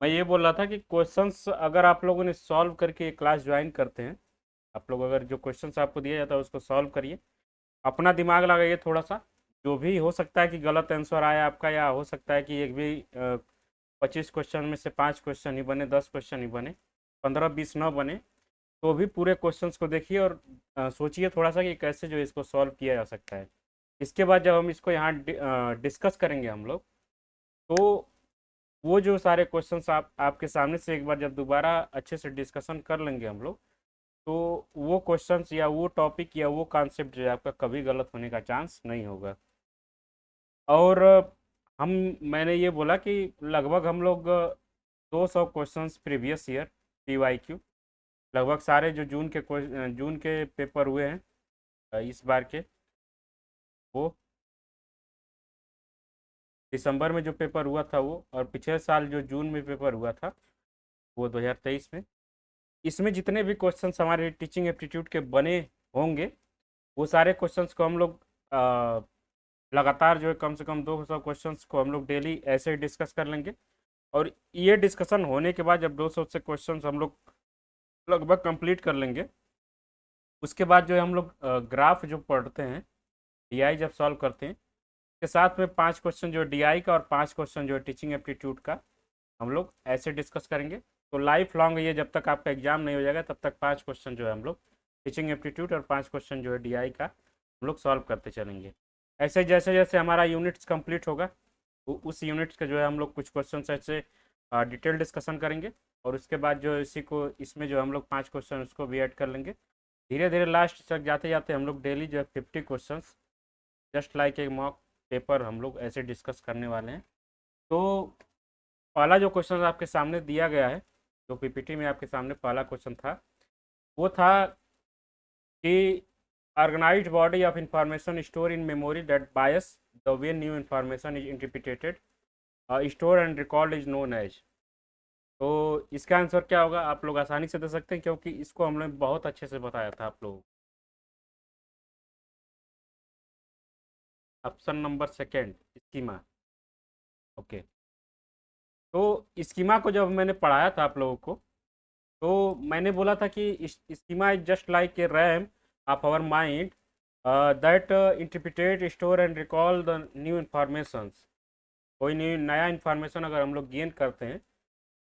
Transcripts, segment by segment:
मैं ये बोल रहा था कि क्वेश्चंस अगर आप लोगों ने सॉल्व करके क्लास ज्वाइन करते हैं, आप लोग अगर जो क्वेश्चंस आपको दिया जाता है उसको सॉल्व करिए, अपना दिमाग लगाइए थोड़ा सा। जो भी हो सकता है कि गलत आंसर आए आपका, या हो सकता है कि एक भी 25 क्वेश्चन में से 5 क्वेश्चन ही बने, 10 क्वेश्चन ही बने, 15-20 न बने, तो भी पूरे क्वेश्चंस को देखिए और सोचिए थोड़ा सा कि कैसे जो इसको सॉल्व किया जा सकता है। इसके बाद जब हम इसको यहाँ डिस्कस करेंगे हम लोग, तो वो जो सारे क्वेश्चंस आपके सामने से एक बार जब दोबारा अच्छे से डिस्कशन कर लेंगे हम लोग, तो वो क्वेश्चंस या वो टॉपिक या वो कॉन्सेप्ट जो है आपका कभी गलत होने का चांस नहीं होगा। और हम मैंने ये बोला कि लगभग हम लोग 200 क्वेश्चंस प्रीवियस ईयर PYQ, लगभग सारे जो जून के पेपर हुए हैं इस बार के, वो दिसंबर में जो पेपर हुआ था वो, और पिछले साल जो जून में पेपर हुआ था वो 2023 में, इसमें जितने भी क्वेश्चंस हमारे टीचिंग एप्टीट्यूड के बने होंगे, वो सारे क्वेश्चंस को हम लोग लगातार जो है कम से कम 200 क्वेश्चंस को हम लोग डेली ऐसे ही डिस्कस कर लेंगे। और ये डिस्कशन होने के बाद जब 200 से क्वेश्चंस हम लोग लगभग कंप्लीट कर लेंगे, उसके बाद जो है हम लोग ग्राफ जो पढ़ते हैं, DI जब सॉल्व करते हैं, के साथ में 5 क्वेश्चन जो DI का और 5 क्वेश्चन जो है टीचिंग एप्टीट्यूड का हम लोग ऐसे डिस्कस करेंगे। तो लाइफ लॉन्ग ये जब तक आपका एग्जाम नहीं हो जाएगा तब तक 5 क्वेश्चन जो है हम लोग टीचिंग एप्टीट्यूड और 5 क्वेश्चन जो है DI का हम लोग सॉल्व करते चलेंगे। ऐसे जैसे जैसे हमारा यूनिट्स कंप्लीट होगा, उस यूनिट्स का जो है हम लोग कुछ क्वेश्चन ऐसे डिटेल डिस्कशन करेंगे, और उसके बाद जो इसी को इसमें जो हम लोग 5 क्वेश्चन उसको भी ऐड कर लेंगे। धीरे धीरे लास्ट तक जाते जाते हम लोग डेली जो है 50 क्वेश्चन, जस्ट लाइक एक मॉक पेपर, हम लोग ऐसे डिस्कस करने वाले हैं। तो पहला जो क्वेश्चन आपके सामने दिया गया है, जो PPT में आपके सामने पहला क्वेश्चन था, वो था कि organised body of information store in memory that bias the way new information is interpreted, store and record is known as. तो इसका आंसर क्या होगा आप लोग आसानी से दे सकते हैं, क्योंकि इसको हमने बहुत अच्छे से बताया था आप लोगों को। Option number second, schema. Okay. तो स्कीमा को जब मैंने पढ़ाया था आप लोगों को, तो मैंने बोला था कि schema is just like a RAM of our mind that interpret store and recall the new informations. कोई न्यू नया इन्फॉर्मेशन अगर हम लोग गेन करते हैं,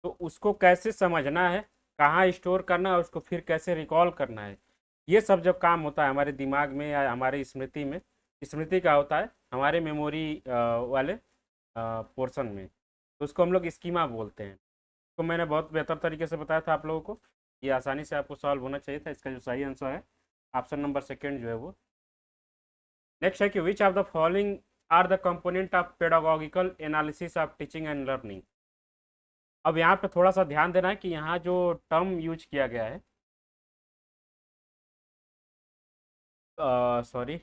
तो उसको कैसे समझना है, कहाँ स्टोर करना है, उसको फिर कैसे रिकॉल करना है, ये सब जब काम होता है हमारे दिमाग में या हमारी स्मृति में। स्मृति का होता है हमारे मेमोरी वाले पोर्शन में, तो उसको हम लोग स्कीमा बोलते हैं। तो मैंने बहुत बेहतर तरीके से बताया था आप लोगों को, ये आसानी से आपको सॉल्व होना चाहिए था। इसका जो सही आंसर है ऑप्शन नंबर सेकेंड जो है वो। नेक्स्ट है कि which of the following are the component of pedagogical analysis of teaching and learning. अब यहाँ पे थोड़ा सा ध्यान देना है कि यहाँ जो टर्म यूज किया गया है, sorry,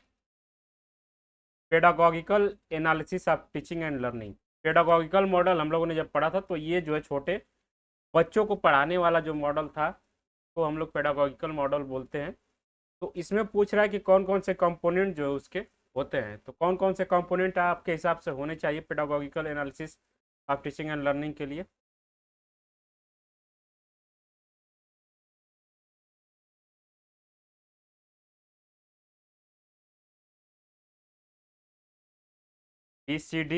pedagogical analysis of teaching and learning. Pedagogical model हम लोगों ने जब पढ़ा था, तो ये जो है छोटे बच्चों को पढ़ाने वाला जो मॉडल था, तो हम लोग पेडागोगिकल मॉडल बोलते हैं। तो इसमें पूछ रहा है कि कौन कौन से कंपोनेंट जो है उसके होते हैं, तो कौन कौन से कंपोनेंट आपके हिसाब से होने चाहिए pedagogical analysis of teaching and learning के लिए। BCD।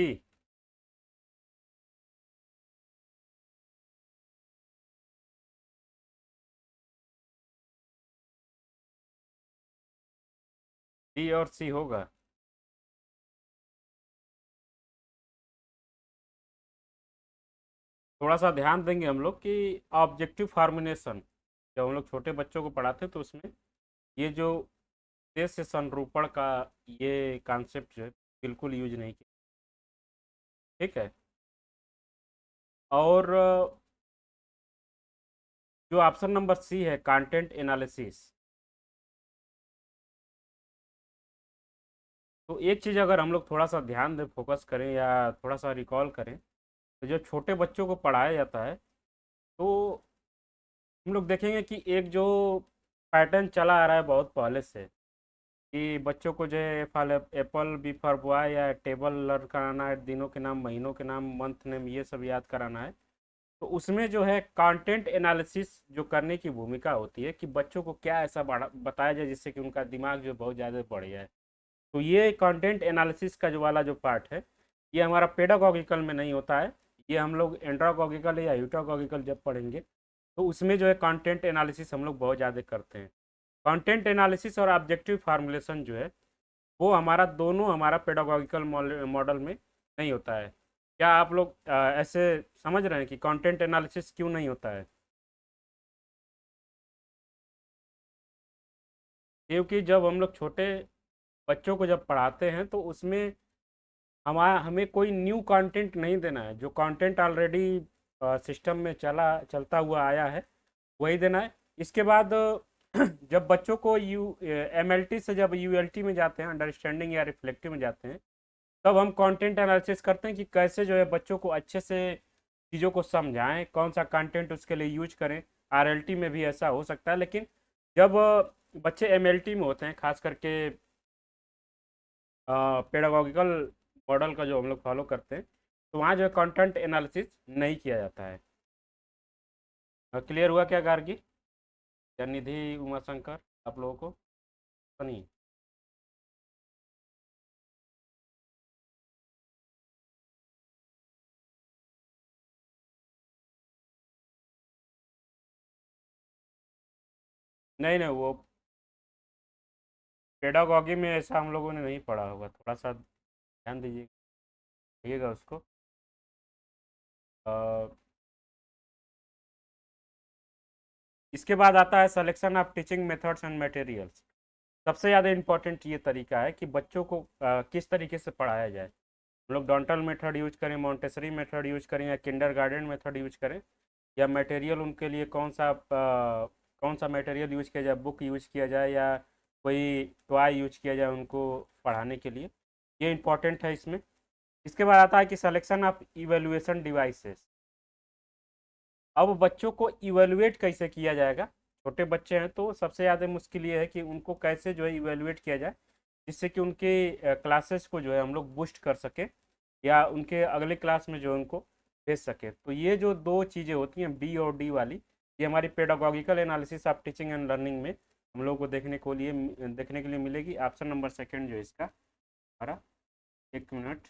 D और C होगा। थोड़ा सा ध्यान देंगे हम लोग कि ऑब्जेक्टिव फार्मुलेशन जब हम लोग छोटे बच्चों को पढ़ाते तो उसमें ये जो देश से संरूपण का ये कॉन्सेप्ट जो है बिल्कुल यूज नहीं किया। ठीक है। और जो ऑप्शन नंबर C है कंटेंट एनालिसिस, तो एक चीज़ अगर हम लोग थोड़ा सा ध्यान दें, फोकस करें या थोड़ा सा रिकॉल करें, तो जो छोटे बच्चों को पढ़ाया जाता है, तो हम लोग देखेंगे कि एक जो पैटर्न चला आ रहा है बहुत पहले से, कि बच्चों को जो है for apple B for boy या टेबल लर्न कराना है, दिनों के नाम, महीनों के नाम, मंथ नेम, ये सब याद कराना है। तो उसमें जो है कंटेंट एनालिसिस जो करने की भूमिका होती है कि बच्चों को क्या ऐसा बताया जाए जिससे कि उनका दिमाग जो बहुत ज़्यादा बढ़ जाए। तो ये कंटेंट एनालिसिस का जो वाला जो पार्ट है, ये हमारा पेडागॉगिकल में नहीं होता है। ये हम लोग एंड्रागॉगिकल या यूटागॉगिकल जब पढ़ेंगे तो उसमें जो है कंटेंट एनालिसिस हम लोग बहुत ज़्यादा करते हैं। कंटेंट एनालिसिस और ऑब्जेक्टिव फार्मुलेशन जो है वो हमारा दोनों हमारा पेडागॉगिकल मॉडल में नहीं होता है। क्या आप लोग ऐसे समझ रहे हैं कि कंटेंट एनालिसिस क्यों नहीं होता है? क्योंकि जब हम लोग छोटे बच्चों को जब पढ़ाते हैं तो उसमें हमें कोई न्यू कंटेंट नहीं देना है। जो कंटेंट ऑलरेडी सिस्टम में चलता हुआ आया है वही देना है। इसके बाद जब बच्चों को एमएलटी से जब यूएलटी में जाते हैं, अंडरस्टैंडिंग या रिफ्लेक्टिव में जाते हैं, तब हम कंटेंट एनालिसिस करते हैं कि कैसे जो है बच्चों को अच्छे से चीज़ों को समझाएं, कौन सा कंटेंट उसके लिए यूज करें। आरएलटी में भी ऐसा हो सकता है, लेकिन जब बच्चे एमएलटी में होते हैं, खास करके पेडागॉगिकल मॉडल का जो हम लोग फॉलो करते हैं, तो वहाँ जो है कंटेंट एनालिसिस नहीं किया जाता है। क्लियर हुआ क्या गार्गी या निधि, उमाशंकर, आप लोगों को? नहीं। नहीं नहीं, वो पेडागॉगी में ऐसा हम लोगों ने नहीं पढ़ा होगा, थोड़ा सा ध्यान दीजिएगा उसको। अ, इसके बाद आता है selection of teaching methods and materials. सबसे ज़्यादा इम्पोर्टेंट ये तरीका है कि बच्चों को किस तरीके से पढ़ाया जाए। हम लोग डॉन्टल मेथड यूज करें, मॉन्टेसरी मेथड यूज करें, या किंडर गार्डन मेथड यूज करें, या मटेरियल उनके लिए कौन सा मटेरियल यूज किया जाए, बुक यूज किया जाए या कोई टॉय यूज किया जाए उनको पढ़ाने के लिए, ये इंपॉर्टेंट है इसमें। इसके बाद आता है कि सिलेक्शन ऑफ इवेलुएशन डिवाइसेस। अब बच्चों को इवेलुएट कैसे किया जाएगा? छोटे बच्चे हैं तो सबसे ज़्यादा मुश्किल ये है कि उनको कैसे जो है इवेलुएट किया जाए जिससे कि उनके क्लासेस को जो है हम लोग बूस्ट कर सकें या उनके अगले क्लास में जो है उनको भेज सके। तो ये जो दो चीज़ें होती हैं, बी और डी वाली, ये हमारी pedagogical analysis of teaching and learning में हम लोग को देखने के लिए मिलेगी। ऑप्शन नंबर सेकंड जो है इसका हमारा। एक मिनट।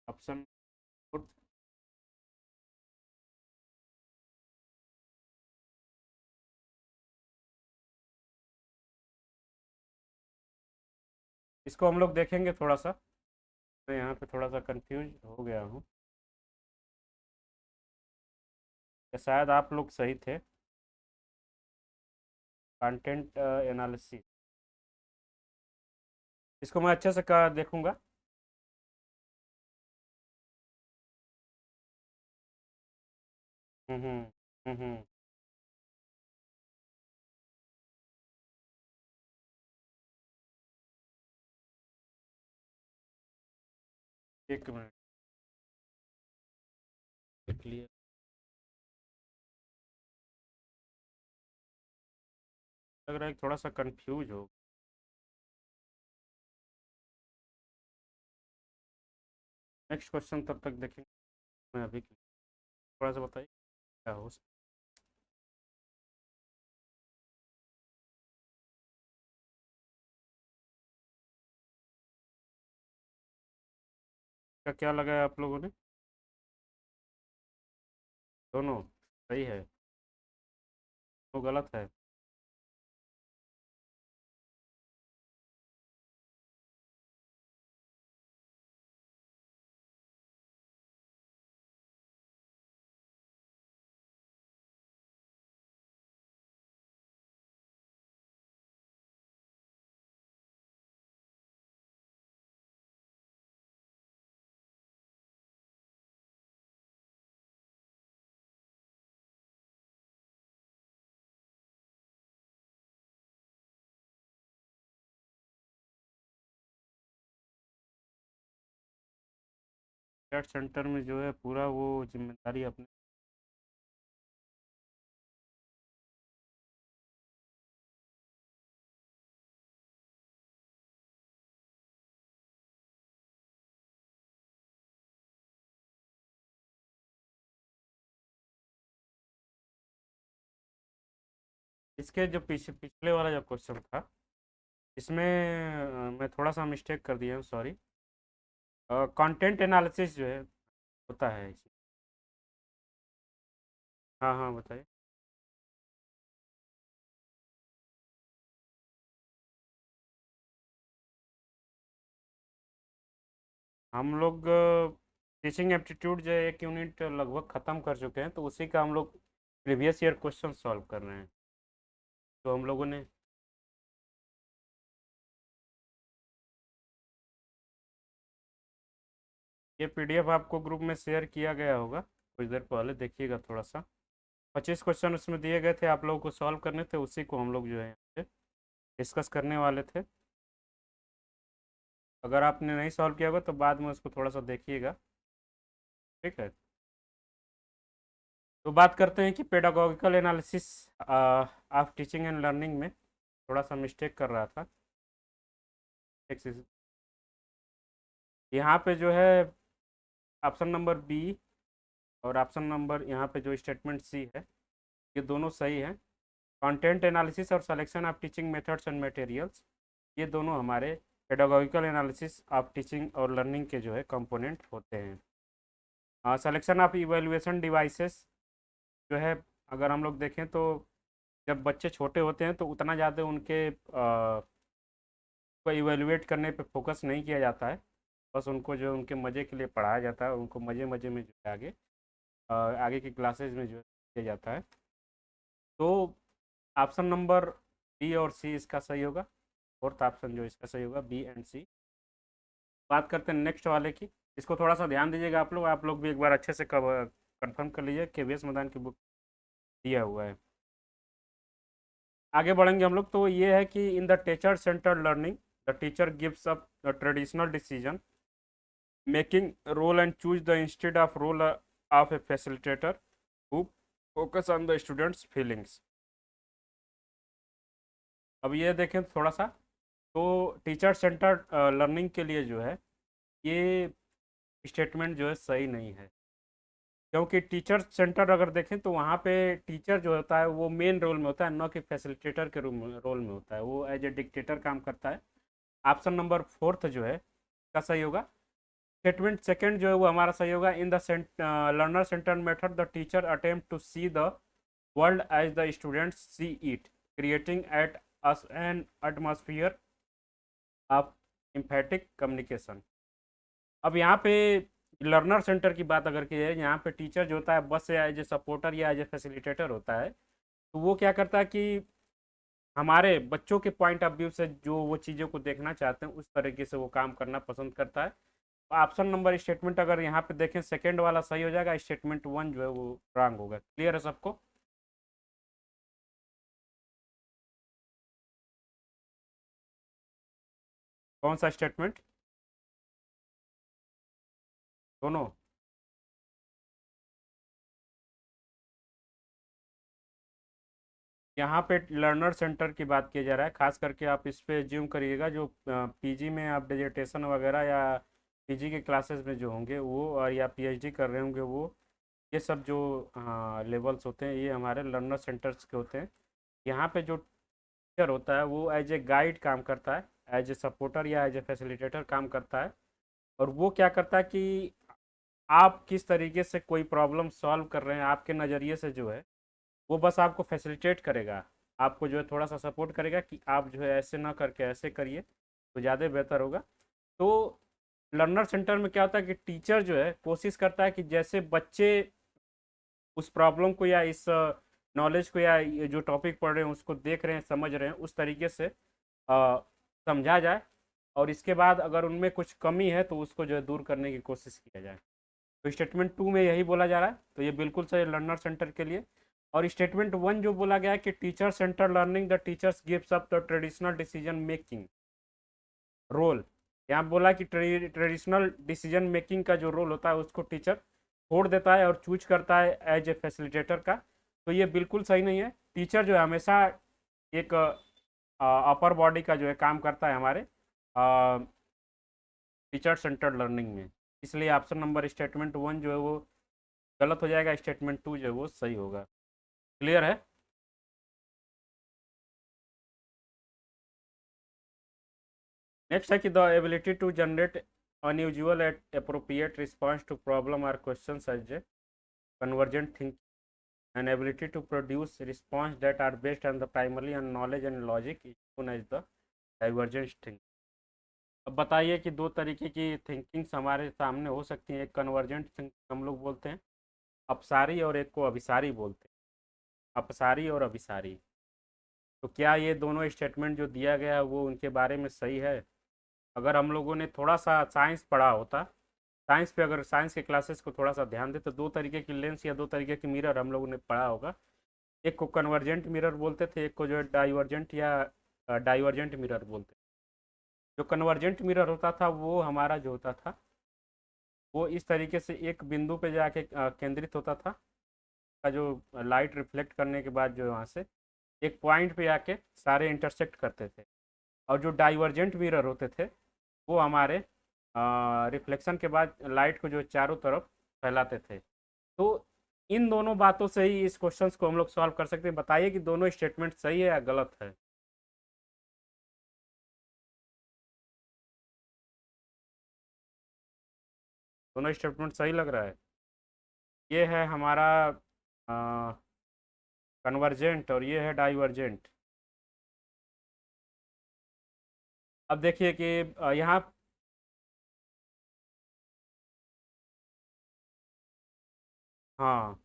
ऑप्शन। इसको हम लोग देखेंगे थोड़ा सा। मैं यहाँ पे थोड़ा सा कंफ्यूज हो गया हूँ, या शायद आप लोग सही थे। कंटेंट एनालिसिस, इसको मैं अच्छे से देखूंगा। हम्म हम्म हम्म। एक मिनट। क्लियर लग रहा है कि थोड़ा सा कंफ्यूज हो। नेक्स्ट क्वेश्चन तब तक देखेंगे। मैं अभी थोड़ा सा बताइए क्या हो सकता है। क्या लगा है आप लोगों ने? दोनों सही है तो गलत है? टेस्ट सेंटर में जो है पूरा वो जिम्मेदारी अपने इसके जो पिछले वाला जो क्वेश्चन था, इसमें मैं थोड़ा सा मिस्टेक कर दिया हूँ, सॉरी। कंटेंट एनालिसिस जो है होता है इसमें। हाँ हाँ, बताइए। हम लोग टीचिंग एप्टीट्यूड जो है, एक यूनिट लगभग ख़त्म कर चुके हैं, तो उसी का हम लोग प्रीवियस ईयर क्वेश्चन सॉल्व कर रहे हैं। तो हम लोगों ने ये पीडीएफ आपको ग्रुप में शेयर किया गया होगा कुछ देर पहले, देखिएगा थोड़ा सा। 25 क्वेश्चन उसमें दिए गए थे, आप लोगों को सॉल्व करने थे, उसी को हम लोग जो है यहाँ पे डिस्कस करने वाले थे। अगर आपने नहीं सॉल्व किया होगा तो बाद में उसको थोड़ा सा देखिएगा, ठीक है। तो बात करते हैं कि pedagogical analysis of teaching and learning में थोड़ा सा मिस्टेक कर रहा था। यहाँ पे जो है ऑप्शन नंबर बी और ऑप्शन नंबर यहाँ पे जो स्टेटमेंट सी है, ये दोनों सही है। कंटेंट एनालिसिस और selection of teaching methods and materials, ये दोनों हमारे पेडागोगिकल एनालिसिस ऑफ टीचिंग और लर्निंग के जो है कंपोनेंट होते हैं। सिलेक्शन ऑफ इवेल्युएशन डिवाइसेस जो है, अगर हम लोग देखें तो जब बच्चे छोटे होते हैं तो उतना ज़्यादा उनके को इवेलुएट करने पे फोकस नहीं किया जाता है। बस उनको जो उनके मज़े के लिए पढ़ाया जाता है, उनको मज़े मज़े में जो है आगे आगे की क्लासेस में जो है किया जाता है। तो ऑप्शन नंबर बी और सी इसका सही होगा। फोर्थ ऑप्शन जो इसका सही होगा, बी एंड सी। बात करते हैं नेक्स्ट वाले की। इसको थोड़ा सा ध्यान दीजिएगा आप लोग भी एक बार अच्छे से कंफर्म कर लीजिए कि वीएस मदान की बुक दिया हुआ है। आगे बढ़ेंगे हम लोग, तो ये है कि in the teacher centred learning the teacher gives up the traditional decision making role and choose the instead of role of a facilitator who focus on the students feelings। अब ये देखें थोड़ा सा, तो टीचर सेंटर्ड लर्निंग के लिए जो है ये स्टेटमेंट जो है सही नहीं है। क्योंकि टीचर सेंटर अगर देखें तो वहाँ पे टीचर जो होता है वो मेन रोल में होता है, न कि फैसिलिटेटर के रोल में होता है, वो एज ए डिक्टेटर काम करता है। ऑप्शन नंबर फोर्थ जो है का सही होगा। स्टेटमेंट सेकंड जो है वो हमारा सही होगा। In the learner centre method the teacher attempt to see the world as the students see it, creating at us an atmosphere of emphatic communication. अब यहाँ पे लर्नर सेंटर की बात अगर की जाए, यहाँ पे टीचर जो होता है बस एज ए सपोर्टर या एज ए फैसिलिटेटर होता है। तो वो क्या करता है कि हमारे बच्चों के पॉइंट ऑफ व्यू से जो वो चीज़ों को देखना चाहते हैं उस तरीके से वो काम करना पसंद करता है। ऑप्शन नंबर स्टेटमेंट अगर यहाँ पे देखें सेकंड वाला सही हो जाएगा, स्टेटमेंट वन जो है वो रॉन्ग होगा। क्लियर है सबको? कौन सा स्टेटमेंट? दोनों? यहाँ पे लर्नर सेंटर की बात किया जा रहा है, खास करके आप इस पे ज्यूम करिएगा जो पीजी में आप डिजिटेशन वगैरह या पीजी के क्लासेस में जो होंगे वो, और या पीएचडी कर रहे होंगे वो, ये सब जो लेवल्स होते हैं ये हमारे लर्नर सेंटर्स के होते हैं। यहाँ पे जो टीचर होता है वो एज ए गाइड काम करता है, एज ए सपोर्टर या एज ए फैसिलिटेटर काम करता है। और वो क्या करता है कि आप किस तरीके से कोई प्रॉब्लम सॉल्व कर रहे हैं आपके नज़रिए से जो है, वो बस आपको फैसिलिटेट करेगा, आपको जो है थोड़ा सा सपोर्ट करेगा कि आप जो है ऐसे ना करके ऐसे करिए तो ज़्यादा बेहतर होगा। तो लर्नर सेंटर में क्या होता है कि टीचर जो है कोशिश करता है कि जैसे बच्चे उस प्रॉब्लम को या इस नॉलेज को या ये जो टॉपिक पढ़ रहे हैं उसको देख रहे हैं समझ रहे हैं उस तरीके से समझा जाए, और इसके बाद अगर उनमें कुछ कमी है तो उसको जो है दूर करने की कोशिश किया जाए। तो स्टेटमेंट टू में यही बोला जा रहा है, तो ये बिल्कुल सही लर्नर सेंटर के लिए। और स्टेटमेंट वन जो बोला गया है कि teacher centre learning the teachers gives up the traditional decision making role, यहाँ बोला कि ट्रेडिशनल डिसीजन मेकिंग का जो रोल होता है उसको टीचर छोड़ देता है और चूज करता है एज ए फैसिलिटेटर का। तो ये बिल्कुल सही नहीं है। टीचर जो है हमेशा एक अपर बॉडी का जो है काम करता है हमारे टीचर सेंटर्ड लर्निंग में। इसलिए ऑप्शन नंबर स्टेटमेंट वन जो है वो गलत हो जाएगा, स्टेटमेंट टू जो है वो सही होगा। क्लियर है? नेक्स्ट है कि the ability to generate unusual at appropriate response to problem or question such a convergent thinking and ability to produce response that are based on the primarily on knowledge and logic is known as the divergent thinking. अब बताइए कि दो तरीके की thinkings हमारे सामने हो सकती हैं। एक कन्वर्जेंट थिंकिंग हम लोग बोलते हैं अपसारी, और एक को अभिसारी बोलते हैं, अपसारी और अभिसारी। तो क्या ये दोनों स्टेटमेंट जो दिया गया है वो उनके बारे में सही है? अगर हम लोगों ने थोड़ा सा साइंस पढ़ा होता, साइंस पे अगर साइंस के क्लासेस को थोड़ा सा ध्यान दे तो दो तरीके की लेंस या दो तरीके की मिरर हम लोगों ने पढ़ा होगा। एक को कन्वर्जेंट मिरर बोलते थे, एक को जो है डाइवर्जेंट या डाइवर्जेंट मिरर बोलते थे। जो कन्वर्जेंट मिरर होता था वो हमारा जो होता था वो इस तरीके से एक बिंदु पे जाके केंद्रित होता था, का जो लाइट रिफ्लेक्ट करने के बाद जो वहाँ से एक पॉइंट पे आके सारे इंटरसेक्ट करते थे। और जो डाइवर्जेंट मिरर होते थे वो हमारे रिफ्लेक्शन के बाद लाइट को जो चारों तरफ फैलाते थे। तो इन दोनों बातों से ही इस क्वेश्चन को हम लोग सॉल्व कर सकते हैं। बताइए कि दोनों स्टेटमेंट सही है या गलत है? दोनों स्टेटमेंट सही लग रहा है। ये है हमारा कन्वर्जेंट और ये है डाइवर्जेंट। अब देखिए कि यहाँ, हाँ,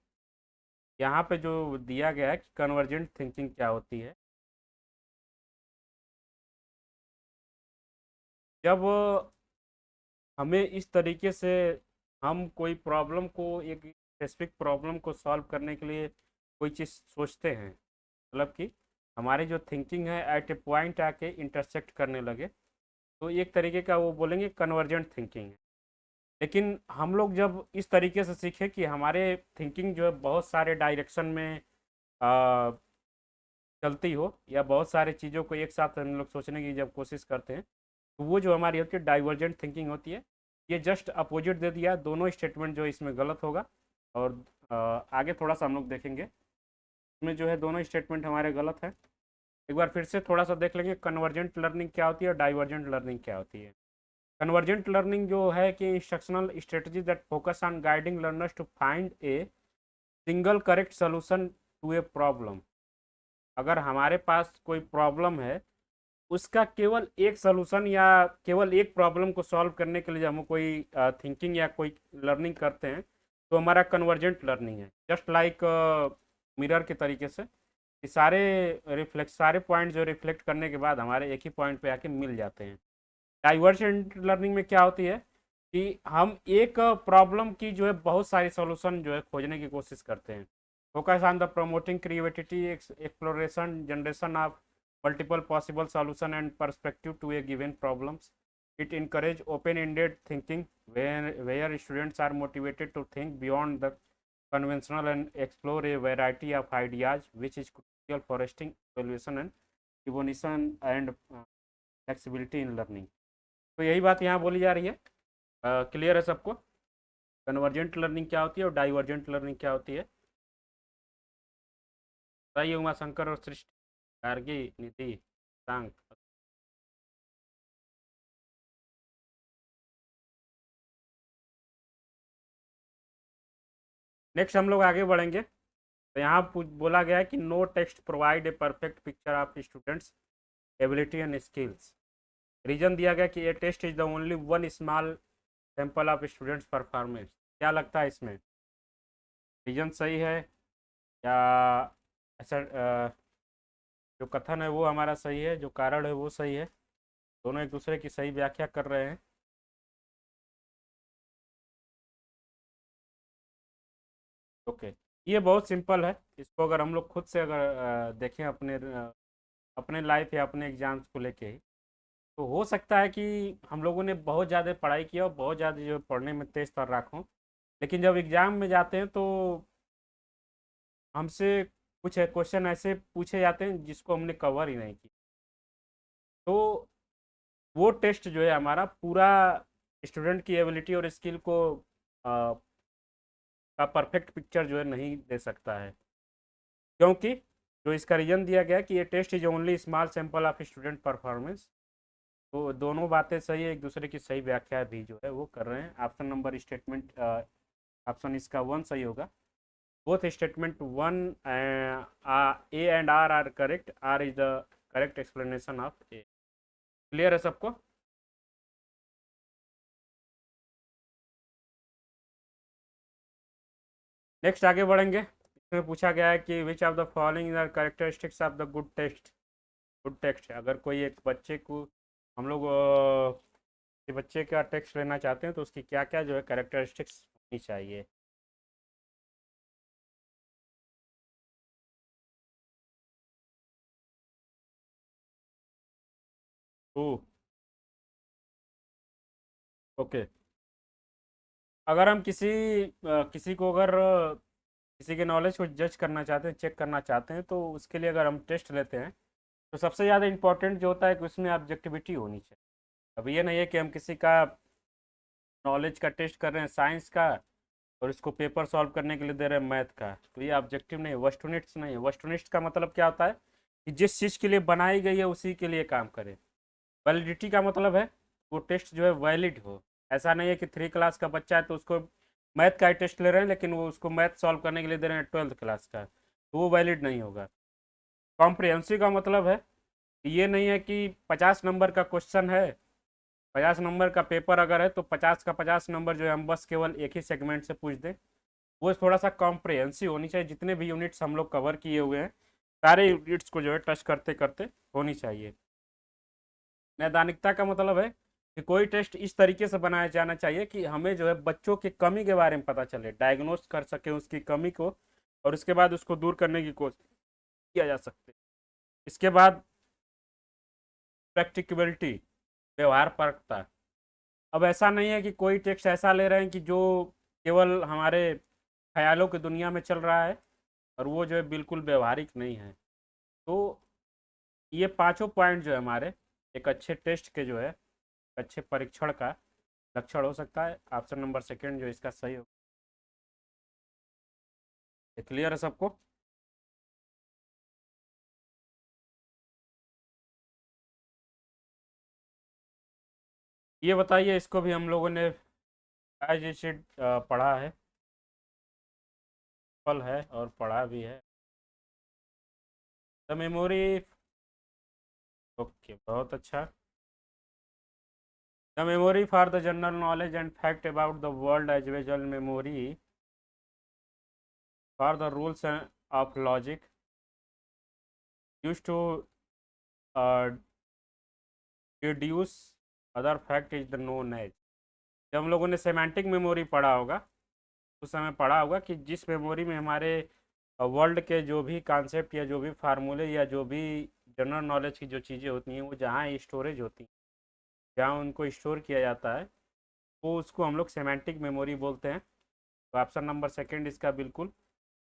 यहाँ पे जो दिया गया है कि कन्वर्जेंट थिंकिंग क्या होती है, जब हमें इस तरीके से हम कोई प्रॉब्लम को, एक स्पेसिफिक प्रॉब्लम को सॉल्व करने के लिए कोई चीज़ सोचते हैं, मतलब कि हमारी जो थिंकिंग है एट ए पॉइंट आके इंटरसेक्ट करने लगे, तो एक तरीके का वो बोलेंगे कन्वर्जेंट थिंकिंग है। लेकिन हम लोग जब इस तरीके से सीखे कि हमारे थिंकिंग जो है बहुत सारे डायरेक्शन में आ, चलती हो, या बहुत सारे चीज़ों को एक साथ हम लोग सोचने की जब कोशिश करते हैं, तो वो जो हमारी होती है डाइवर्जेंट थिंकिंग होती है। ये जस्ट अपोजिट दे दिया, दोनों स्टेटमेंट जो इसमें गलत होगा। और आगे थोड़ा सा हम लोग देखेंगे इसमें जो है दोनों स्टेटमेंट हमारे गलत है। एक बार फिर से थोड़ा सा देख लेंगे कन्वर्जेंट लर्निंग क्या होती है और डाइवर्जेंट लर्निंग क्या होती है। कन्वर्जेंट लर्निंग जो है कि instructional strategy that focus on guiding learners to find a single correct solution to a problem. अगर हमारे पास कोई प्रॉब्लम है, उसका केवल एक सोल्यूशन या केवल एक प्रॉब्लम को सॉल्व करने के लिए जब हम कोई थिंकिंग या कोई लर्निंग करते हैं, तो हमारा कन्वर्जेंट लर्निंग है। जस्ट लाइक मिरर के तरीके से कि सारे पॉइंट जो रिफ्लेक्ट करने के बाद हमारे एक ही पॉइंट पे आके मिल जाते हैं। डाइवर्जेंट लर्निंग में क्या होती है कि हम एक प्रॉब्लम की जो है बहुत सारी सॉल्यूशन जो है खोजने की कोशिश करते हैं। Focus on the promoting creativity, exploration, generation of multiple possible solution and perspective to a given problems. It encourages open-ended thinking where students are motivated to think beyond the conventional and explore a variety of ideas, which is crucial for fostering evaluation and evolution and flexibility in learning. तो यही बात यहाँ बोली जा रही है। Clear है सबको? कन्वर्जेंट लर्निंग क्या होती है और डाइवर्जेंट लर्निंग क्या होती है? बताइए उमा शंकर और सृष्टि, गार्गी, निधि, सांग। नेक्स्ट हम लोग आगे बढ़ेंगे। तो यहाँ बोला गया है कि no text provide a perfect picture of students ability and skills. Reason दिया गया कि a test is the only one small sample of students performance. क्या लगता है इसमें, रीजन सही है या ऐसा जो कथन है वो हमारा सही है, जो कारण है वो सही है? दोनों एक दूसरे की सही व्याख्या कर रहे हैं। ओके, ये बहुत सिंपल है। इसको अगर हम लोग खुद से अगर देखें अपने अपने लाइफ या अपने एग्जाम्स को लेके ही, तो हो सकता है कि हम लोगों ने बहुत ज़्यादा पढ़ाई किया और बहुत ज़्यादा जो पढ़ने में तेज तर्राक हों, लेकिन जब एग्ज़ाम में जाते हैं तो हमसे कुछ क्वेश्चन ऐसे पूछे जाते हैं जिसको हमने कवर ही नहीं किया। तो वो टेस्ट जो है हमारा पूरा स्टूडेंट की एबिलिटी और स्किल को का परफेक्ट पिक्चर जो है नहीं दे सकता है। क्योंकि जो इसका रीजन दिया गया कि ये test is only small sample of student performance. तो दोनों बातें सही है, एक दूसरे की सही व्याख्या भी जो है वो कर रहे हैं। ऑप्शन नंबर स्टेटमेंट ऑप्शन इसका वन सही होगा। Both statement one A and R correct. R is the correct explanation of A. Clear है सबको? नेक्स्ट आगे बढ़ेंगे। इसमें पूछा गया है कि which of the following are characteristics of the good text. अगर कोई एक बच्चे को हम लोग किसी बच्चे का टेक्स्ट लेना चाहते हैं तो उसकी क्या क्या जो है कैरेक्टरिस्टिक्स होनी चाहिए। ओ, ओके। अगर हम किसी को अगर किसी के नॉलेज को जज करना चाहते हैं, चेक करना चाहते हैं, तो उसके लिए अगर हम टेस्ट लेते हैं तो सबसे ज़्यादा इंपॉर्टेंट जो होता है कि उसमें ऑब्जेक्टिविटी होनी चाहिए। अब ये नहीं है कि हम किसी का नॉलेज का टेस्ट कर रहे हैं साइंस का और इसको पेपर सॉल्व करने के लिए दे रहे हैं मैथ का, तो ये ऑब्जेक्टिव नहीं है, वस्तुनिष्ठ नहीं है। वस्तुनिष्ठ का मतलब क्या होता है कि जिस चीज़ के लिए बनाई गई है उसी के लिए काम करें। वैलिडिटी का मतलब है वो टेस्ट जो है वैलिड हो। ऐसा नहीं है कि 3 क्लास का बच्चा है तो उसको मैथ का ही टेस्ट ले रहे हैं लेकिन वो उसको मैथ सॉल्व करने के लिए दे रहे हैं 12th क्लास का, तो वो वैलिड नहीं होगा। कॉम्प्रिहेंसिव का मतलब है कि ये नहीं है कि 50 नंबर का क्वेश्चन है, 50 नंबर का पेपर अगर है तो 50 का 50 नंबर जो है हम बस केवल एक ही सेगमेंट से पूछ दें। वो थोड़ा सा कॉम्प्रिहेंसिव होनी चाहिए। जितने भी यूनिट्स हम लोग कवर किए हुए हैं सारे यूनिट्स को जो है टच करते करते होनी चाहिए। नैदानिकता का मतलब है कि कोई टेस्ट इस तरीके से बनाया जाना चाहिए कि हमें जो है बच्चों की कमी के बारे में पता चले, डायग्नोस कर सके उसकी कमी को और उसके बाद उसको दूर करने की कोशिश किया जा सकते। इसके बाद प्रैक्टिकबिलिटी, व्यवहार परकता। अब ऐसा नहीं है कि कोई टेक्स्ट ऐसा ले रहे हैं कि जो केवल हमारे ख्यालों की दुनिया में चल रहा है और वो जो है बिल्कुल व्यवहारिक नहीं है। तो ये पांचों पॉइंट जो है हमारे एक अच्छे टेस्ट के जो है अच्छे परीक्षण का लक्षण हो सकता है। ऑप्शन नंबर सेकंड जो इसका सही हो। क्लियर है सबको? ये बताइए, इसको भी हम लोगों ने एज इट पढ़ा है, पल है और पढ़ा भी है। द मेमोरी, ओके बहुत अच्छा। The memory for the general knowledge and fact about the world as visual memory for the rules of logic use to deduce other fact is the known as. जब हम लोगों ने semantic memory पढ़ा होगा उस समय पढ़ा होगा कि जिस मेमोरी में हमारे वर्ल्ड के जो भी कॉन्सेप्ट या जो भी फार्मूले या जो भी जनरल नॉलेज की जो चीज़ें होती हैं वो जहाँ स्टोरेज होती हैं, जहाँ उनको स्टोर किया जाता है, वो उसको हम लोग सेमेंटिक मेमोरी बोलते हैं। तो ऑप्शन नंबर सेकंड इसका बिल्कुल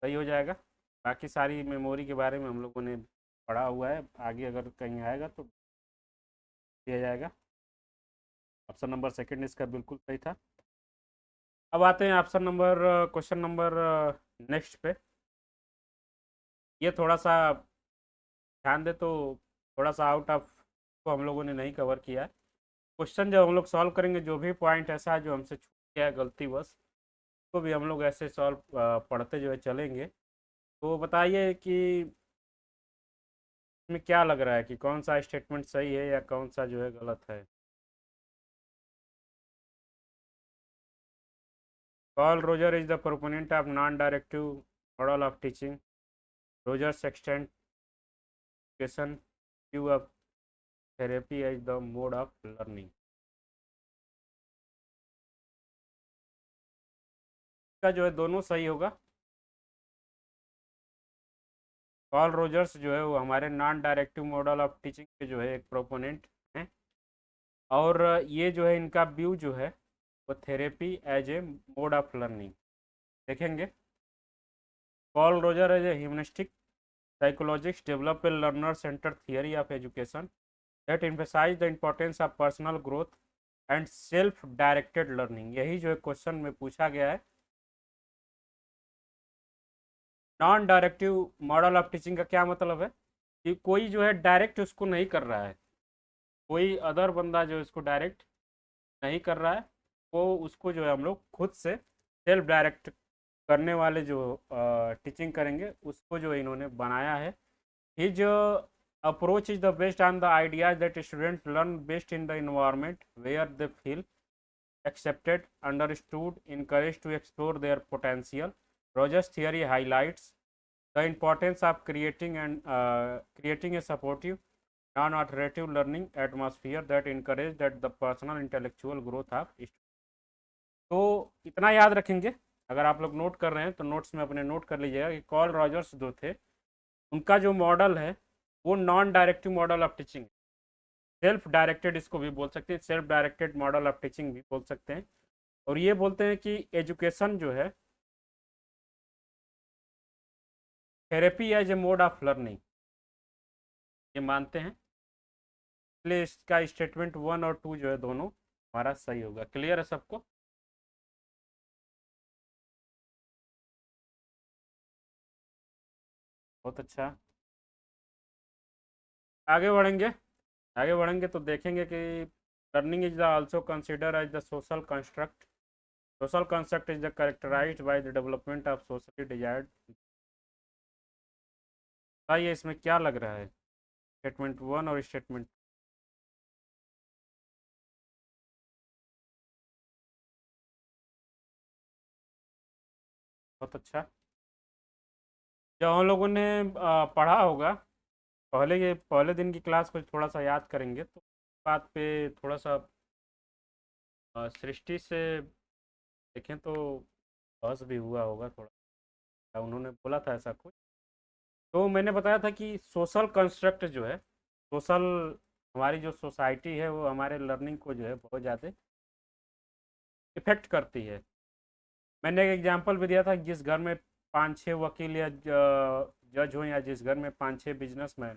सही हो जाएगा। बाकी सारी मेमोरी के बारे में हम लोगों ने पढ़ा हुआ है, आगे अगर कहीं आएगा तो दिया जाएगा। ऑप्शन नंबर सेकंड इसका बिल्कुल सही था। अब आते हैं option number question number next पे। ये थोड़ा सा ध्यान दे तो थोड़ा सा आउट ऑफ को हम लोगों ने नहीं कवर किया है। क्वेश्चन जब हम लोग सॉल्व करेंगे जो भी पॉइंट ऐसा है जो हमसे छूट गया है गलती बस तो भी हम लोग ऐसे सॉल्व पढ़ते जो है चलेंगे। तो बताइए कि इसमें क्या लग रहा है कि कौन सा स्टेटमेंट सही है या कौन सा जो है गलत है। Paul Roger is the proponent of non directive model of teaching. Rogers extend education view of therapy as the mode of learning. इसका जो है दोनों सही होगा। पॉल रोजर्स जो है वो हमारे non directive model of teaching के जो है एक प्रोपोनेंट हैं और ये जो है इनका व्यू जो है वो therapy as a mode of learning देखेंगे। Paul Roger as a humanistic psychologists develop a learner-centered theory of education that emphasize the importance of personal growth and self-directed learning। यही जो है क्वेश्चन में पूछा गया है। Non directive model of teaching का क्या मतलब है कि कोई जो है डायरेक्ट उसको नहीं कर रहा है, कोई अदर बंदा जो इसको डायरेक्ट नहीं कर रहा है, वो उसको जो है हम लोग खुद से सेल्फ डायरेक्ट करने वाले जो टीचिंग करेंगे, उसको जो इन्होंने बनाया है। His approach is the based on the ideas that student learn best in the environment where they feel accepted, understood, encouraged to explore their potential. Rogers' theory highlights the importance of creating a supportive, non-authoritative learning atmosphere that encourages that the personal intellectual growth of students. तो इतना याद रखेंगे। अगर आप लोग note कर रहे हैं तो नोट्स में अपने नोट कर लीजिएगा कि कॉल रॉजर्स जो थे, उनका जो मॉडल है वो non directive model of teaching, self directed इसको भी बोल सकते हैं, self directed model of teaching भी बोल सकते हैं। और ये बोलते हैं कि एजुकेशन जो है therapy as a mode of learning, ये मानते हैं। इसलिए इसका स्टेटमेंट 1 और 2 जो है दोनों हमारा सही होगा। क्लियर है सबको? बहुत अच्छा। आगे बढ़ेंगे। आगे बढ़ेंगे तो देखेंगे कि learning is the also consider as the social construct. Social construct is the characterised by the development of socially desired. बताइए इसमें क्या लग रहा है, स्टेटमेंट 1 और स्टेटमेंट। बहुत अच्छा। जब हम लोगों ने पढ़ा होगा, पहले दिन की क्लास को थोड़ा सा याद करेंगे तो बात पे थोड़ा सा सृष्टि से देखें तो बहस भी हुआ होगा थोड़ा, उन्होंने बोला था ऐसा कुछ। तो मैंने बताया था कि सोशल कंस्ट्रक्ट जो है, सोशल, हमारी जो सोसाइटी है वो हमारे लर्निंग को जो है बहुत ज़्यादा इफेक्ट करती है। मैंने एक एग्जांपल भी दिया था, जिस घर में 5-6 वकील या जज हो, या जिस घर में 5-6 बिजनेसमैन,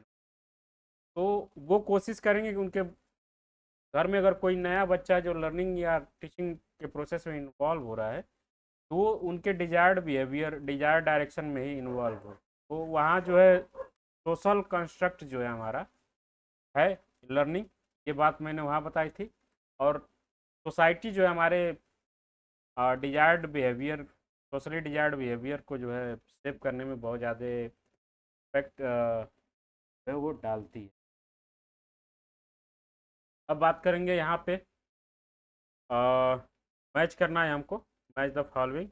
तो वो कोशिश करेंगे कि उनके घर में अगर कोई नया बच्चा जो लर्निंग या टीचिंग के प्रोसेस में इन्वॉल्व हो रहा है, तो वो उनके डिजायर्ड बिहेवियर, डिजायर्ड डायरेक्शन में ही इन्वॉल्व हो। तो वहाँ जो है सोशल कंस्ट्रक्ट जो है हमारा है लर्निंग, ये बात मैंने वहाँ बताई थी। और सोसाइटी जो है हमारे desired behaviour, socially desired behaviour को जो है सेव करने में बहुत ज़्यादा इफेक्ट है वो डालती है। अब बात करेंगे यहाँ पे, मैच करना है हमको। Match the following: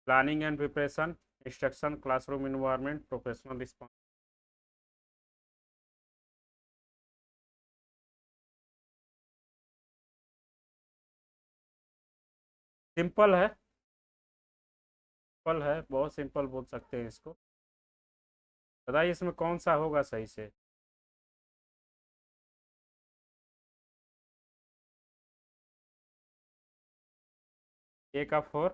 planning and preparation, instruction, classroom environment, professional response. Simple है, सिंपल है, बहुत सिंपल बोल सकते हैं इसको। बताइए इसमें कौन सा होगा सही से। ए का 4।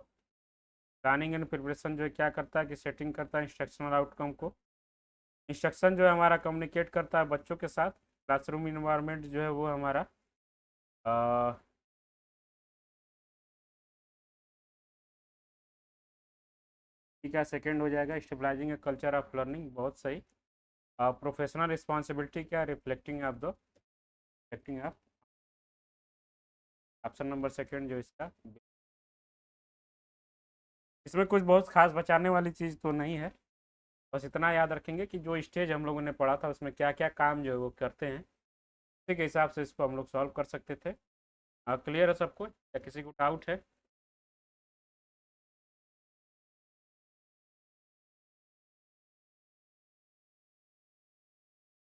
प्लानिंग एंड प्रिपरेशन जो है क्या करता है कि सेटिंग करता है इंस्ट्रक्शनल आउटकम को। इंस्ट्रक्शन जो है हमारा कम्युनिकेट करता है बच्चों के साथ। क्लासरूम इन्वायरमेंट जो है वो हमारा ठीक है, सेकेंड हो जाएगा। Stabilising a culture of learning, बहुत सही। प्रोफेशनल रिस्पॉन्सिबिलिटी क्या, reflecting of the, reflecting of, option number second जो इसका। इसमें कुछ बहुत खास बचाने वाली चीज़ तो नहीं है, बस इतना याद रखेंगे कि जो स्टेज हम लोगों ने पढ़ा था उसमें क्या क्या काम जो है वो करते हैं, उसी के हिसाब से इसको हम लोग सॉल्व कर सकते थे। क्लियर है सबको या किसी को डाउट है?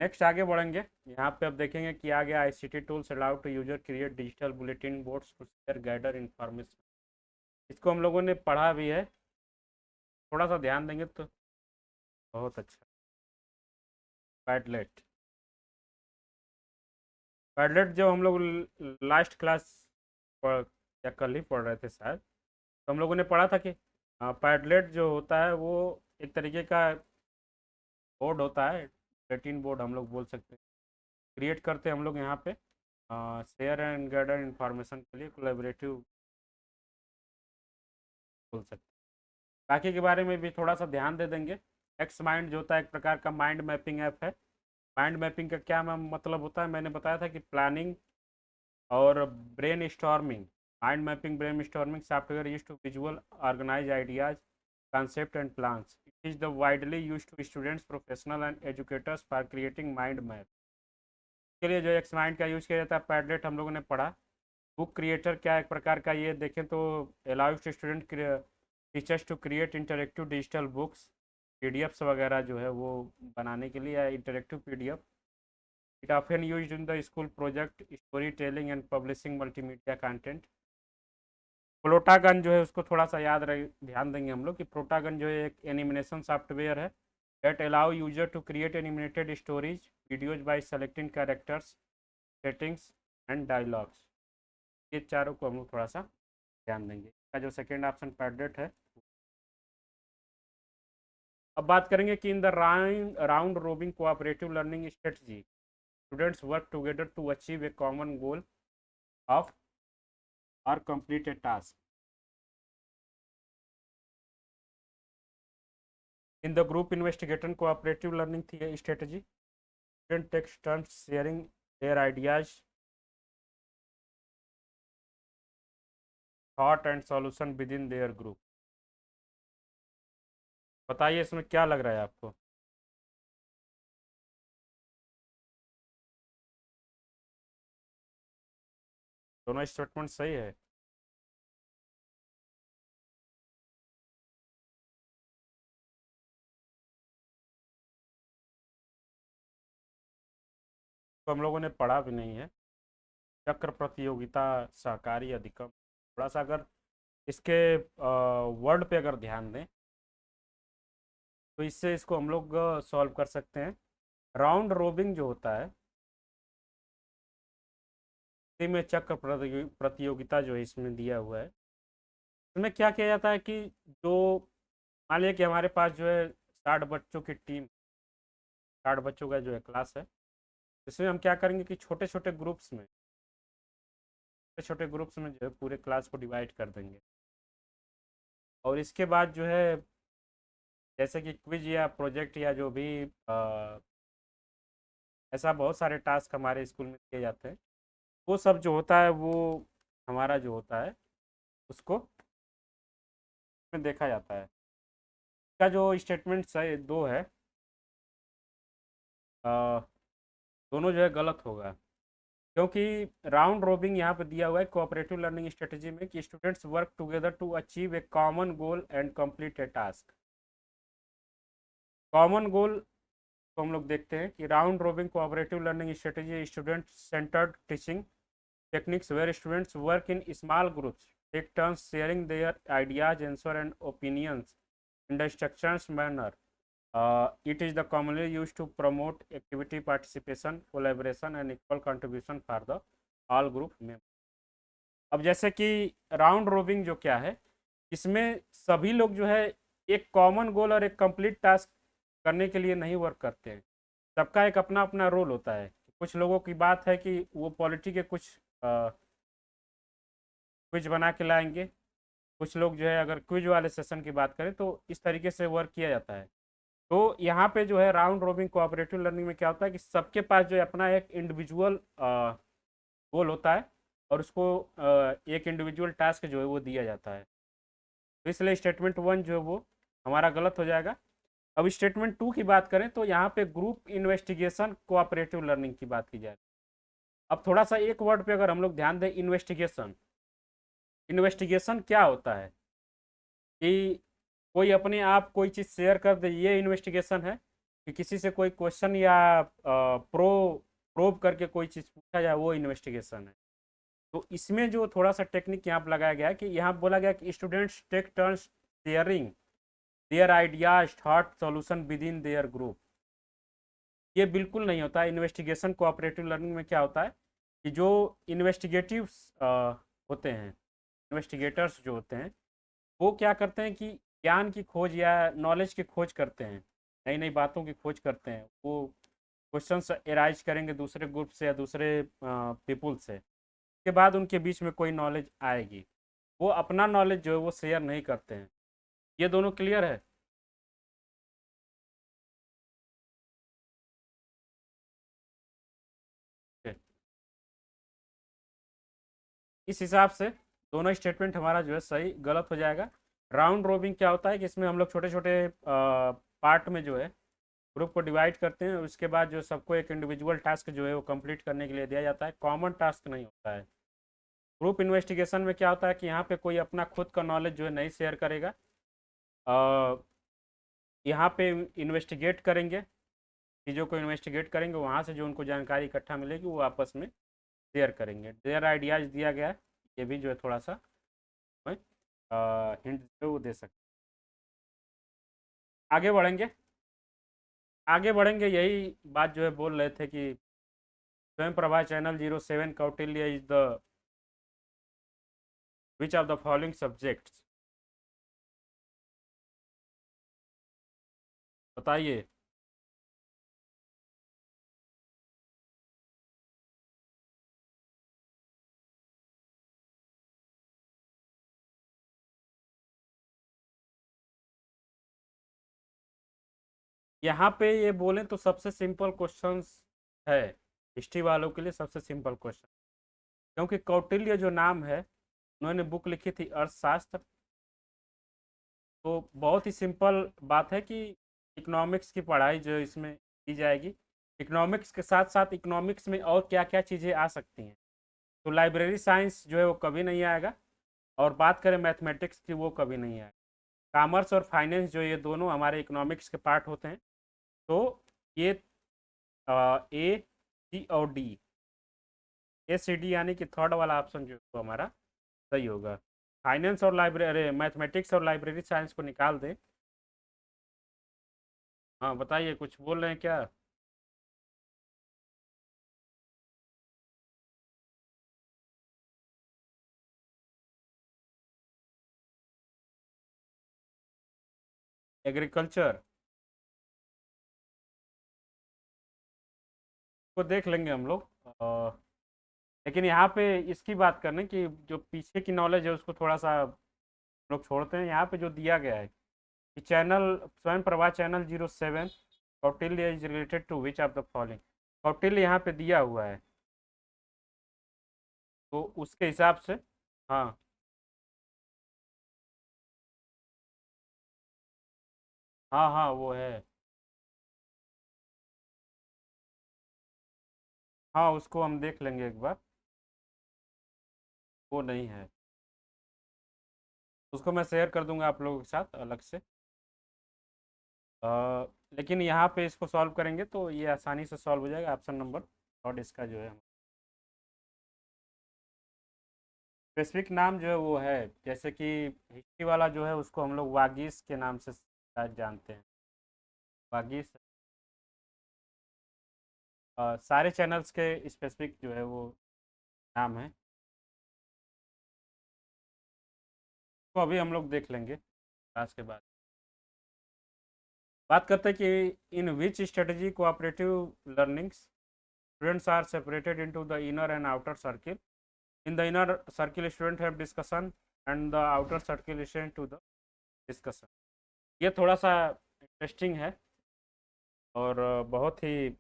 नेक्स्ट आगे बढ़ेंगे। यहाँ पे अब देखेंगे कि आगे ICT tools allow to user create digital bulletin boards to share guider information. इसको हम लोगों ने पढ़ा भी है, थोड़ा सा ध्यान देंगे तो बहुत अच्छा। पैडलेट, पैडलेट जो हम लोग लास्ट क्लास पढ़, या कल ही पढ़ रहे थे शायद, तो हम लोगों ने पढ़ा था कि पैडलेट जो होता है वो एक तरीके का बोर्ड होता है, बुलेटिन बोर्ड हम लोग बोल सकते हैं। क्रिएट करते हैं हम लोग यहाँ पे शेयर एंड गाइडर इंफॉर्मेशन के लिए, कोलेबरेटिव बोल सकते हैं। बाकी के बारे में भी थोड़ा सा ध्यान दे देंगे। एक्स माइंड जो होता है एक प्रकार का माइंड मैपिंग ऐप है, माइंड मैपिंग का क्या मतलब होता है, मैंने बताया था कि प्लानिंग और brainstorming. Mind mapping brainstorming software use to visual organise ideas concept and plans. It is the widely used to students, professional and educators for creating mind map. के लिए जो एक्स माइंड का use किया जाता है, Padlet हम लोगों ने पढ़ा। बुक क्रिएटर क्या एक प्रकार का, ये देखें तो allows to student teachers to create interactive digital books, PDFs वगैरह जो है वो बनाने के लिए, interactive PDF. It often used in the school project story telling and publishing multimedia content. प्रोटागन जो है उसको थोड़ा सा याद रहे, ध्यान देंगे हम लोग कि प्रोटागन जो है एक एनिमेशन सॉफ्टवेयर है that allow user to create animated stories videos by selecting characters settings and dialogues। ये चारों को हम लोग थोड़ा सा ध्यान देंगे। इसका जो सेकेंड ऑप्शन पैडलेट है। अब बात करेंगे कि in the round robin cooperative learning strategy students work together to achieve a common goal of और complete a task. In the group investigation cooperative learning strategy, students take turns sharing their ideas, thought and solution within their group। बताइए इसमें क्या लग रहा है आपको? दोनों statement सही है? तो हम लोगों ने पढ़ा भी नहीं है। चक्र प्रतियोगिता सहकारी अधिगम, थोड़ा सा अगर इसके वर्ड पे अगर ध्यान दें तो इससे इसको हम लोग सॉल्व कर सकते हैं। राउंड रोबिंग जो होता है, इसी में चक्र प्रतियोगिता जो है इसमें दिया हुआ है। इसमें क्या किया जाता है कि जो मान लिया कि हमारे पास जो है 60 बच्चों की टीम, 60 बच्चों का जो है क्लास है, इसमें हम क्या करेंगे कि छोटे छोटे ग्रुप्स में, छोटे छोटे ग्रुप्स में जो है पूरे क्लास को डिवाइड कर देंगे। और इसके बाद जो है जैसे कि क्विज या प्रोजेक्ट या जो भी ऐसा बहुत सारे टास्क हमारे स्कूल में किए जाते हैं, वो सब जो होता है वो हमारा जो होता है उसको में देखा जाता है। इसका जो स्टेटमेंट है दो है, दोनों जो है गलत होगा, क्योंकि राउंड रोबिंग यहाँ पे दिया हुआ है कोऑपरेटिव लर्निंग स्ट्रेटजी में कि students work together to achieve a common goal and complete a task. Common goal तो हम लोग देखते हैं कि round robin cooperative learning strategy student centred teaching techniques where students work in small groups, take turns sharing their ideas, answer and opinions in the instructions manner. It is the commonly used to promote activity participation, collaboration and equal contribution for the all group members। अब जैसे कि round robin जो क्या है, इसमें सभी लोग जो है एक कॉमन गोल और एक कंप्लीट टास्क करने के लिए नहीं वर्क करते हैं। सबका एक अपना अपना रोल होता है। कुछ लोगों की बात है कि वो पॉलिटी के कुछ क्विज बना के लाएंगे, कुछ लोग जो है अगर क्विज वाले सेशन की बात करें तो इस तरीके से वर्क किया जाता है। तो यहाँ पे जो है राउंड रोबिंग कोऑपरेटिव लर्निंग में क्या होता है कि सबके पास जो है अपना एक इंडिविजुअल गोल होता है और उसको एक इंडिविजुअल टास्क जो है वो दिया जाता है। तो इसलिए स्टेटमेंट वन जो है वो हमारा गलत हो जाएगा। अब स्टेटमेंट टू की बात करें तो यहाँ पे ग्रुप इन्वेस्टिगेशन कोऑपरेटिव लर्निंग की बात की जाए। अब थोड़ा सा एक वर्ड पे अगर हम लोग ध्यान दें, इन्वेस्टिगेशन, इन्वेस्टिगेशन क्या होता है कि कोई अपने आप कोई चीज़ शेयर कर दे, ये इन्वेस्टिगेशन है। कि किसी से कोई क्वेश्चन या प्रोब करके कोई चीज़ पूछा जाए, वो इन्वेस्टिगेशन है। तो इसमें जो थोड़ा सा टेक्निक यहाँ पर लगाया गया है कि यहाँ बोला गया कि students take turns sharing their ideas thought solution within their group. ये बिल्कुल नहीं होता। इन्वेस्टिगेशन कोऑपरेटिव लर्निंग में क्या होता है कि जो इन्वेस्टिगेटिव्स होते हैं, इन्वेस्टिगेटर्स जो होते हैं, वो क्या करते हैं कि ज्ञान की खोज या नॉलेज की खोज करते हैं, नई नई बातों की खोज करते हैं। वो क्वेश्चंस एराइज करेंगे दूसरे ग्रुप से या दूसरे पीपुल से, उसके बाद उनके बीच में कोई नॉलेज आएगी। वो अपना नॉलेज जो है वो शेयर नहीं करते हैं। ये दोनों क्लियर है? इस हिसाब से दोनों स्टेटमेंट हमारा जो है सही गलत हो जाएगा। राउंड रोबिंग क्या होता है कि इसमें हम लोग छोटे छोटे पार्ट में जो है ग्रुप को डिवाइड करते हैं, उसके बाद जो सबको एक इंडिविजुअल टास्क जो है वो कंप्लीट करने के लिए दिया जाता है, कॉमन टास्क नहीं होता है। ग्रुप इन्वेस्टिगेशन में क्या होता है कि यहाँ पे कोई अपना खुद का नॉलेज जो है नहीं शेयर करेगा, यहाँ पे इन्वेस्टिगेट करेंगे, चीज़ों को इन्वेस्टिगेट करेंगे, वहाँ से जो उनको जानकारी इकट्ठा मिलेगी वो आपस में शेयर करेंगे। देयर आइडियाज़ दिया गया है, ये भी जो है थोड़ा सा मैं हिंट जो वो दे सकते। आगे बढ़ेंगे, आगे बढ़ेंगे, यही बात जो है बोल रहे थे कि स्वयं Prabha channel 07 Kautilya is the which of the following subjects, बताइए। यहाँ पे ये बोलें तो सबसे सिंपल क्वेश्चंस है, हिस्ट्री वालों के लिए सबसे सिंपल क्वेश्चन, क्योंकि कौटिल्य जो नाम है उन्होंने बुक लिखी थी अर्थशास्त्र। तो बहुत ही सिंपल बात है कि इकोनॉमिक्स की पढ़ाई जो इसमें की जाएगी, इकोनॉमिक्स के साथ साथ इकोनॉमिक्स में और क्या क्या चीज़ें आ सकती हैं। तो लाइब्रेरी साइंस जो है वो कभी नहीं आएगा, और बात करें मैथमेटिक्स की वो कभी नहीं आएगा। कॉमर्स और फाइनेंस जो ये दोनों हमारे इकोनॉमिक्स के पार्ट होते हैं। तो ये ए, सी और डी, ए सी डी यानी कि थर्ड वाला ऑप्शन जो है वो हमारा सही होगा। फाइनेंस और लाइब्रेरी, मैथमेटिक्स और लाइब्रेरी साइंस को निकाल दें। हाँ बताइए, कुछ बोल रहे हैं क्या? एग्रीकल्चर को देख लेंगे हम लोग, लेकिन यहाँ पे इसकी बात करने कि जो पीछे की नॉलेज है उसको थोड़ा सा हम लोग छोड़ते हैं। यहाँ पे जो दिया गया है कि channel Swayam Prabha channel 07 Kautilya is related to which of the following, Kautilya यहाँ पे दिया हुआ है, तो उसके हिसाब से। हाँ हाँ हाँ वो है। हाँ उसको हम देख लेंगे एक बार, वो नहीं है, उसको मैं शेयर कर दूंगा आप लोगों के साथ अलग से। लेकिन यहाँ पे इसको सॉल्व करेंगे तो ये आसानी से सॉल्व हो जाएगा, ऑप्शन नंबर और इसका जो है स्पेसिफिक नाम जो है वो है, जैसे कि हिस्ट्री वाला जो है उसको हम लोग वागीश के नाम से शायद जानते हैं, वागीश। सारे चैनल्स के स्पेसिफिक जो है वो नाम है, तो अभी हम लोग देख लेंगे क्लास के बाद। बात करते हैं कि in which strategy cooperative learnings students are separated into the inner and outer circle. In the inner circle student have discussion and the outer circle listen to the discussion. ये थोड़ा सा इंटरेस्टिंग है और बहुत ही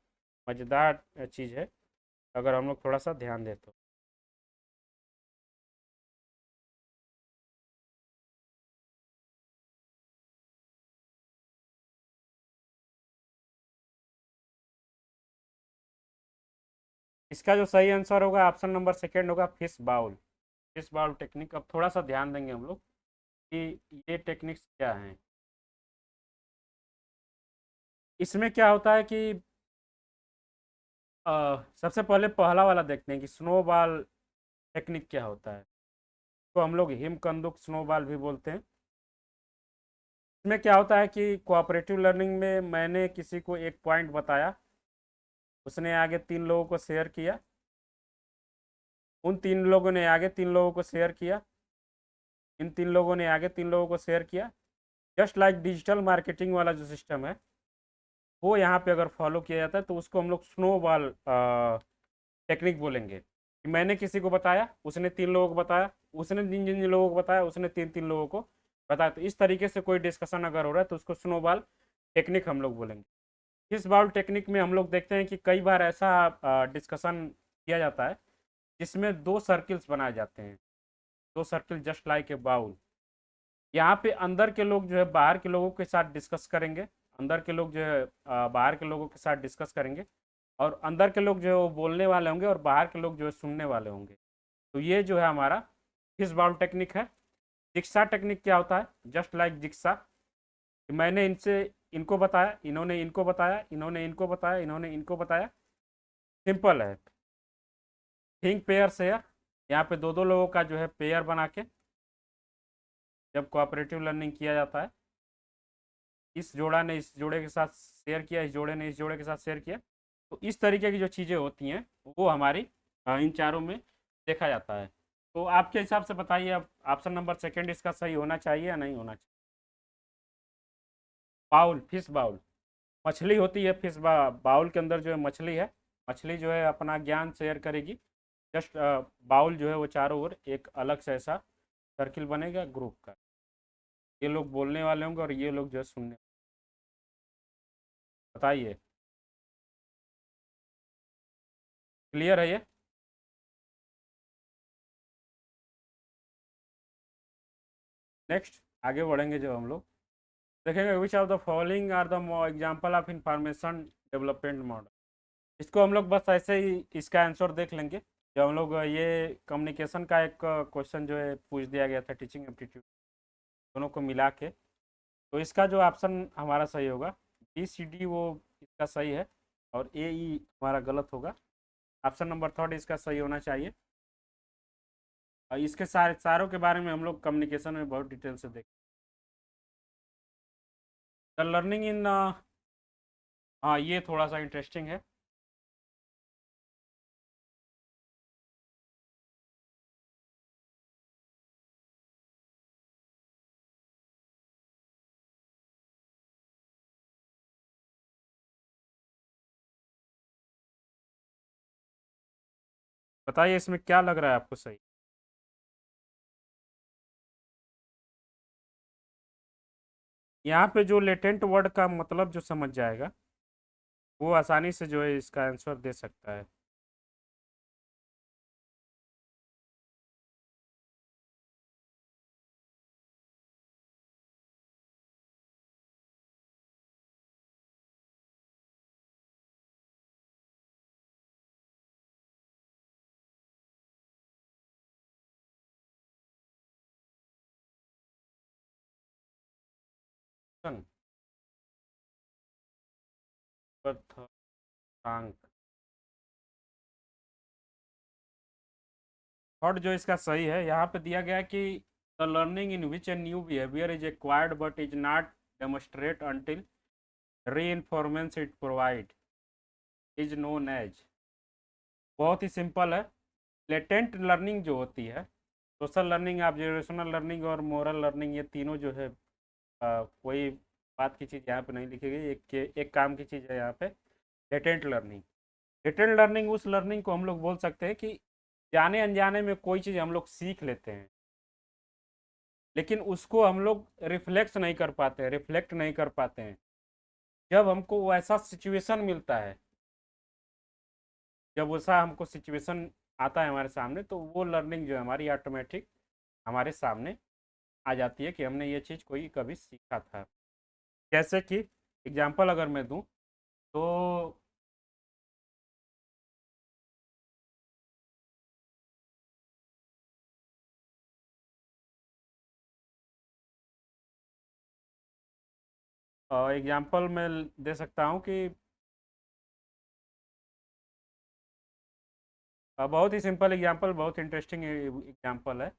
मज़ेदार चीज़ है अगर हम लोग थोड़ा सा ध्यान दें तो। इसका जो सही आंसर होगा ऑप्शन नंबर सेकेंड होगा, fishbowl. Fishbowl technique. अब थोड़ा सा ध्यान देंगे हम लोग कि ये टेक्निक्स क्या हैं। इसमें क्या होता है कि सबसे पहले पहला वाला देखते हैं कि स्नोबॉल टेक्निक क्या होता है, तो हम लोग हिमकंदुक स्नोबॉल भी बोलते हैं। इसमें क्या होता है कि कोऑपरेटिव लर्निंग में मैंने किसी को एक पॉइंट बताया, उसने आगे तीन लोगों को शेयर किया, उन तीन लोगों ने आगे तीन लोगों को शेयर किया, इन तीन लोगों ने आगे तीन लोगों को शेयर किया। जस्ट लाइक डिजिटल मार्केटिंग वाला जो सिस्टम है वो यहाँ पे अगर फॉलो किया जाता है तो उसको हम लोग स्नोबॉल टेक्निक बोलेंगे। कि मैंने किसी को बताया, उसने तीन लोगों को बताया, उसने जिन जिन लोगों को बताया उसने तीन तीन लोगों को बताया, तो इस तरीके से कोई डिस्कशन अगर हो रहा है तो उसको स्नोबॉल टेक्निक हम लोग बोलेंगे। इस बॉल टेक्निक में हम लोग देखते हैं कि कई बार ऐसा डिस्कशन किया जाता है जिसमें 2 सर्किल्स बनाए जाते हैं, 2 circle just like a bowl. यहाँ पे अंदर के लोग जो है बाहर के लोगों के साथ डिस्कस करेंगे, अंदर के लोग जो है बाहर के लोगों के साथ डिस्कस करेंगे, और अंदर के लोग जो है वो बोलने वाले होंगे और बाहर के लोग जो है सुनने वाले होंगे। तो ये जो है हमारा फिश बाउल टेक्निक है। जिक्सा टेक्निक क्या होता है? जस्ट लाइक जिक्सा, मैंने इनसे इनको बताया, इन्होंने इनको बताया, इन्होंने इनको बताया, इन्होंने इनको बताया, सिंपल है। थिंक पेयर शेयर, यहाँ पे दो दो लोगों का जो है पेयर बना के जब कोऑपरेटिव लर्निंग किया जाता है, इस जोड़ा ने इस जोड़े के साथ शेयर किया, इस जोड़े ने इस जोड़े के साथ शेयर किया, तो इस तरीके की जो चीज़ें होती हैं वो हमारी इन चारों में देखा जाता है। तो आपके हिसाब से बताइए, अब ऑप्शन नंबर सेकंड इसका सही होना चाहिए या नहीं होना चाहिए? बाउल, फिश बाउल, मछली होती है फिश बाउल के अंदर जो है मछली है, मछली जो है अपना ज्ञान शेयर करेगी। जस्ट बाउल जो है वो चारों ओर एक अलग से ऐसा सर्किल बनेगा ग्रुप का, ये लोग बोलने वाले होंगे और ये लोग जो है सुनने। बताइए, क्लियर है ये? नेक्स्ट आगे बढ़ेंगे जब हम लोग देखेंगे which of the following are the example of information development model. इसको हम लोग बस ऐसे ही इसका आंसर देख लेंगे। जब हम लोग ये कम्युनिकेशन का एक क्वेश्चन जो है पूछ दिया गया था टीचिंग एप्टीट्यूड दोनों को मिला के, तो इसका जो ऑप्शन हमारा सही होगा बी सी डी वो इसका सही है, और ए ई हमारा गलत होगा। ऑप्शन नंबर थर्ड इसका सही होना चाहिए। और इसके सारों के बारे में हम लोग कम्युनिकेशन में बहुत डिटेल से देखें। द लर्निंग इन, हाँ ये थोड़ा सा इंटरेस्टिंग है। बताइए इसमें क्या लग रहा है आपको सही? यहाँ पे जो लेटेंट वर्ड का मतलब जो समझ जाएगा वो आसानी से जो है इसका आंसर दे सकता है। थर्ड जो इसका सही है, यहाँ पे दिया गया है कि the learning in which a new behaviour is acquired but is not demonstrate until re it provide is known as. बहुत ही सिंपल है। लेटेंट लर्निंग जो होती है, सोशल लर्निंग, ऑब्जर्वेशनल लर्निंग और मोरल लर्निंग, ये तीनों जो है कोई बात की चीज़ यहाँ पे नहीं लिखी गई, एक काम की चीज़ है यहाँ पे लेटेंट लर्निंग। लेटेंट लर्निंग उस लर्निंग को हम लोग बोल सकते हैं कि जाने अनजाने में कोई चीज़ हम लोग सीख लेते हैं, लेकिन उसको हम लोग रिफ्लेक्ट नहीं कर पाते हैं। जब हमको वैसा सिचुएशन मिलता है, जब वैसा हमको सिचुएशन आता है हमारे सामने, तो वो लर्निंग जो है हमारी ऑटोमेटिक हमारे सामने आ जाती है कि हमने ये चीज़ कोई कभी सीखा था। जैसे कि एग्जांपल अगर मैं दूं तो एग्जांपल मैं दे सकता हूं कि बहुत ही सिंपल एग्जांपल, बहुत इंटरेस्टिंग एग्जांपल है।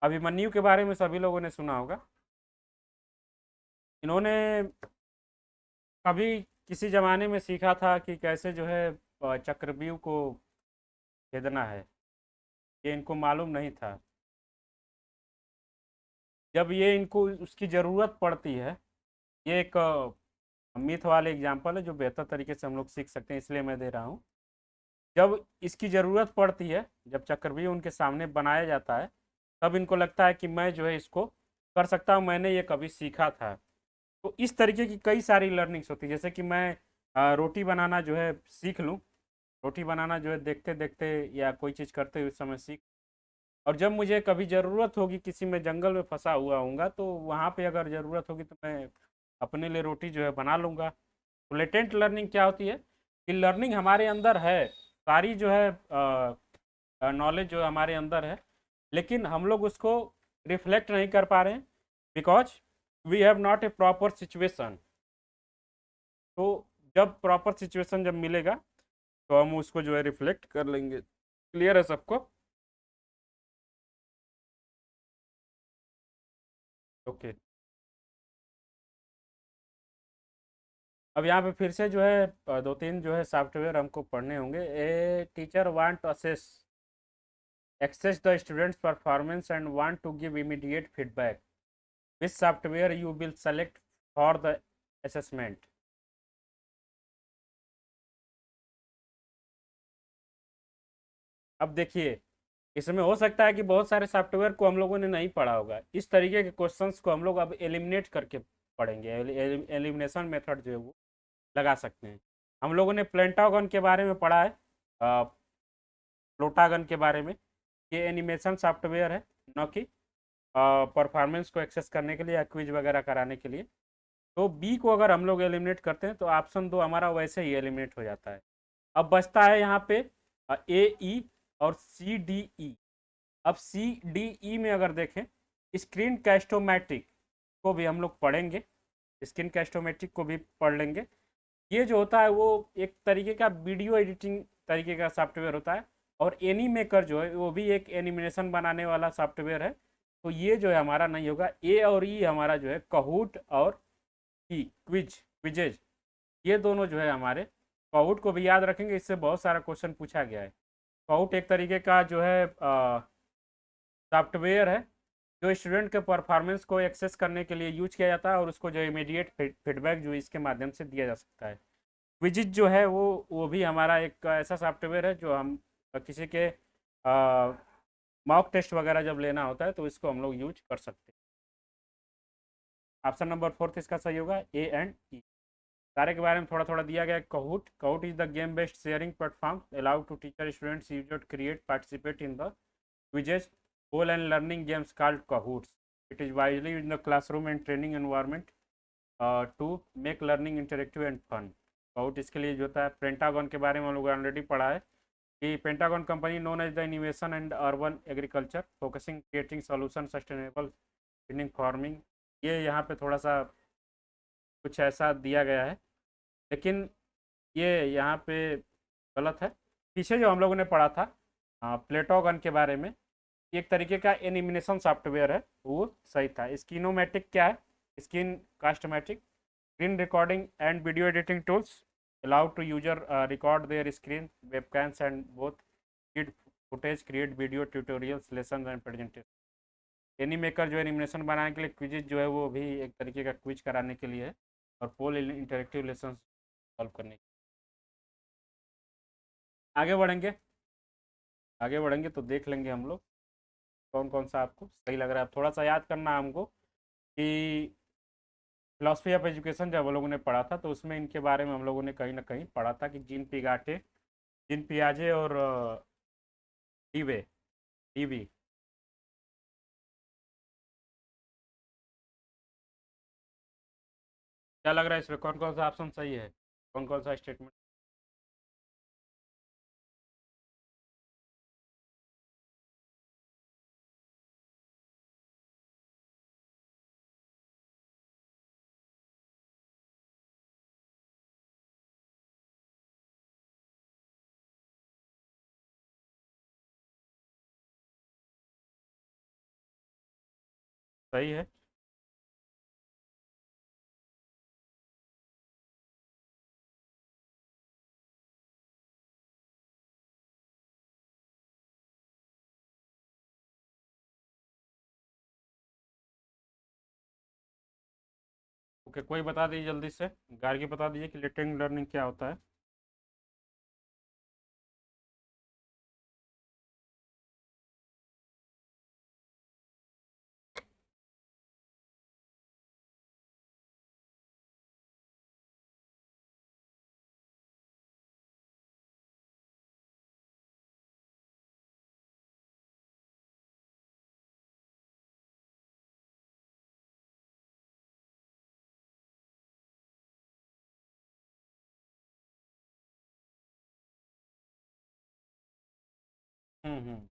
अभिमन्यु के बारे में सभी लोगों ने सुना होगा। इन्होंने कभी किसी ज़माने में सीखा था कि कैसे जो है चक्रव्यूह को भेदना है, ये इनको मालूम नहीं था। जब ये इनको उसकी ज़रूरत पड़ती है, ये एक मिथ वाले एग्जाम्पल है जो बेहतर तरीके से हम लोग सीख सकते हैं, इसलिए मैं दे रहा हूँ। जब इसकी ज़रूरत पड़ती है, जब चक्रव्यूह उनके सामने बनाया जाता है, तब इनको लगता है कि मैं जो है इसको कर सकता हूँ, मैंने ये कभी सीखा था। तो इस तरीके की कई सारी लर्निंग्स होती है, जैसे कि मैं रोटी बनाना जो है सीख लूँ, रोटी बनाना जो है देखते देखते या कोई चीज़ करते हुए समय सीख। और जब मुझे कभी ज़रूरत होगी, किसी में जंगल में फंसा हुआ हूँगा, तो वहाँ पे अगर ज़रूरत होगी तो मैं अपने लिए रोटी जो है बना लूँगा। तो लेटेंट लर्निंग क्या होती है कि लर्निंग हमारे अंदर है, सारी जो है नॉलेज जो हमारे अंदर है, लेकिन हम लोग उसको रिफ्लेक्ट नहीं कर पा रहे हैं, because we have not a proper situation. तो जब प्रॉपर सिचुएशन जब मिलेगा तो हम उसको जो है रिफ्लेक्ट कर लेंगे। क्लियर है सबको? ओके। अब यहाँ पे फिर से जो है दो तीन जो है सॉफ्टवेयर हमको पढ़ने होंगे। A teacher want to access the students performance and want to give immediate feedback, which software you will select for the assessment? अब देखिए, इसमें हो सकता है कि बहुत सारे सॉफ्टवेयर को हम लोगों ने नहीं पढ़ा होगा। इस तरीके के क्वेश्चंस को हम लोग अब एलिमिनेट करके पढ़ेंगे। एलिमिनेशन मेथड जो है वो लगा सकते हैं। हम लोगों ने प्लेंटागन के बारे में पढ़ा है, प्लोटागन के बारे में। ये एनिमेशन सॉफ्टवेयर है, न कि परफॉर्मेंस को एक्सेस करने के लिए या क्विज वगैरह कराने के लिए। तो बी को अगर हम लोग एलिमिनेट करते हैं तो ऑप्शन दो हमारा वैसे ही एलिमिनेट हो जाता है। अब बचता है यहाँ पे ए ई और सी डी ई। अब सी डी ई में अगर देखें, स्क्रीन कैस्टोमेट्रिक को भी हम लोग पढ़ेंगे, स्क्रीन कैस्टोमेट्रिक को भी पढ़ लेंगे। ये जो होता है वो एक तरीके का वीडियो एडिटिंग तरीके का सॉफ्टवेयर होता है। और एनी मेकर जो है वो भी एक एनिमेशन बनाने वाला सॉफ्टवेयर है। तो ये जो है हमारा नहीं होगा। ए और ई हमारा जो है कहूट और ई क्विजेज, ये दोनों जो है हमारे। कहूट को भी याद रखेंगे, इससे बहुत सारा क्वेश्चन पूछा गया है। कहूट एक तरीके का जो है सॉफ्टवेयर है जो स्टूडेंट के परफॉर्मेंस को एक्सेस करने के लिए यूज किया जाता है, और उसको जो इमीडिएट फीडबैक जो इसके माध्यम से दिया जा सकता है। क्विजिज जो है वो भी हमारा एक ऐसा सॉफ्टवेयर है जो हम किसी के मॉक टेस्ट वगैरह जब लेना होता है तो इसको हम लोग यूज कर सकते हैं। ऑप्शन नंबर फोर्थ इसका सही होगा, ए एंड ई। सारे के बारे में थोड़ा थोड़ा दिया गया है। Kahoot is the game based sharing platform allow to teacher students user create participate in the quizzes whole and learning games called Kahoots. It is widely in the classroom and training environment to make learning interactive and fun. Kahoot इसके लिए जो होता है। Pentagon के बारे में हम लोग ऑलरेडी पढ़ा है कि Pentagon company known as the innovation and urban agriculture focusing creating solution sustainable ending farming. ये यहाँ पे थोड़ा सा कुछ ऐसा दिया गया है, लेकिन ये यहाँ पे गलत है। पीछे जो हम लोगों ने पढ़ा था प्लेटोगन के बारे में, एक तरीके का एनिमेशन सॉफ्टवेयर है, वो सही था। स्किनोमेटिक क्या है? Screencastomatic screen recording and video editing tools allow to user record their screen webcams and both feed footage create video tutorials lesson and presentation. Animaker जो एनिमेशन बनाने के लिए क्विज जो है वो भी एक तरीके का क्विज कराने के लिए है, और पोल इंटरेक्टिव लेसन सॉल्व करने के लिए। आगे बढ़ेंगे, आगे बढ़ेंगे तो देख लेंगे हम लोग कौन कौन सा आपको सही लग रहा है। थोड़ा सा याद करना हमको कि फिलोसफी ऑफ एजुकेशन जब हम लोगों ने पढ़ा था तो उसमें इनके बारे में हम लोगों ने कहीं ना कहीं पढ़ा था कि जीन पियाजे और डीवे डीवी। क्या लग रहा है इसमें कौन कौन सा ऑप्शन सही है, कौन कौन सा स्टेटमेंट? सही है। ओके, कोई बता दीजिए जल्दी से, गार्गी बता दीजिए कि लेटेंट लर्निंग क्या होता है। हम्म।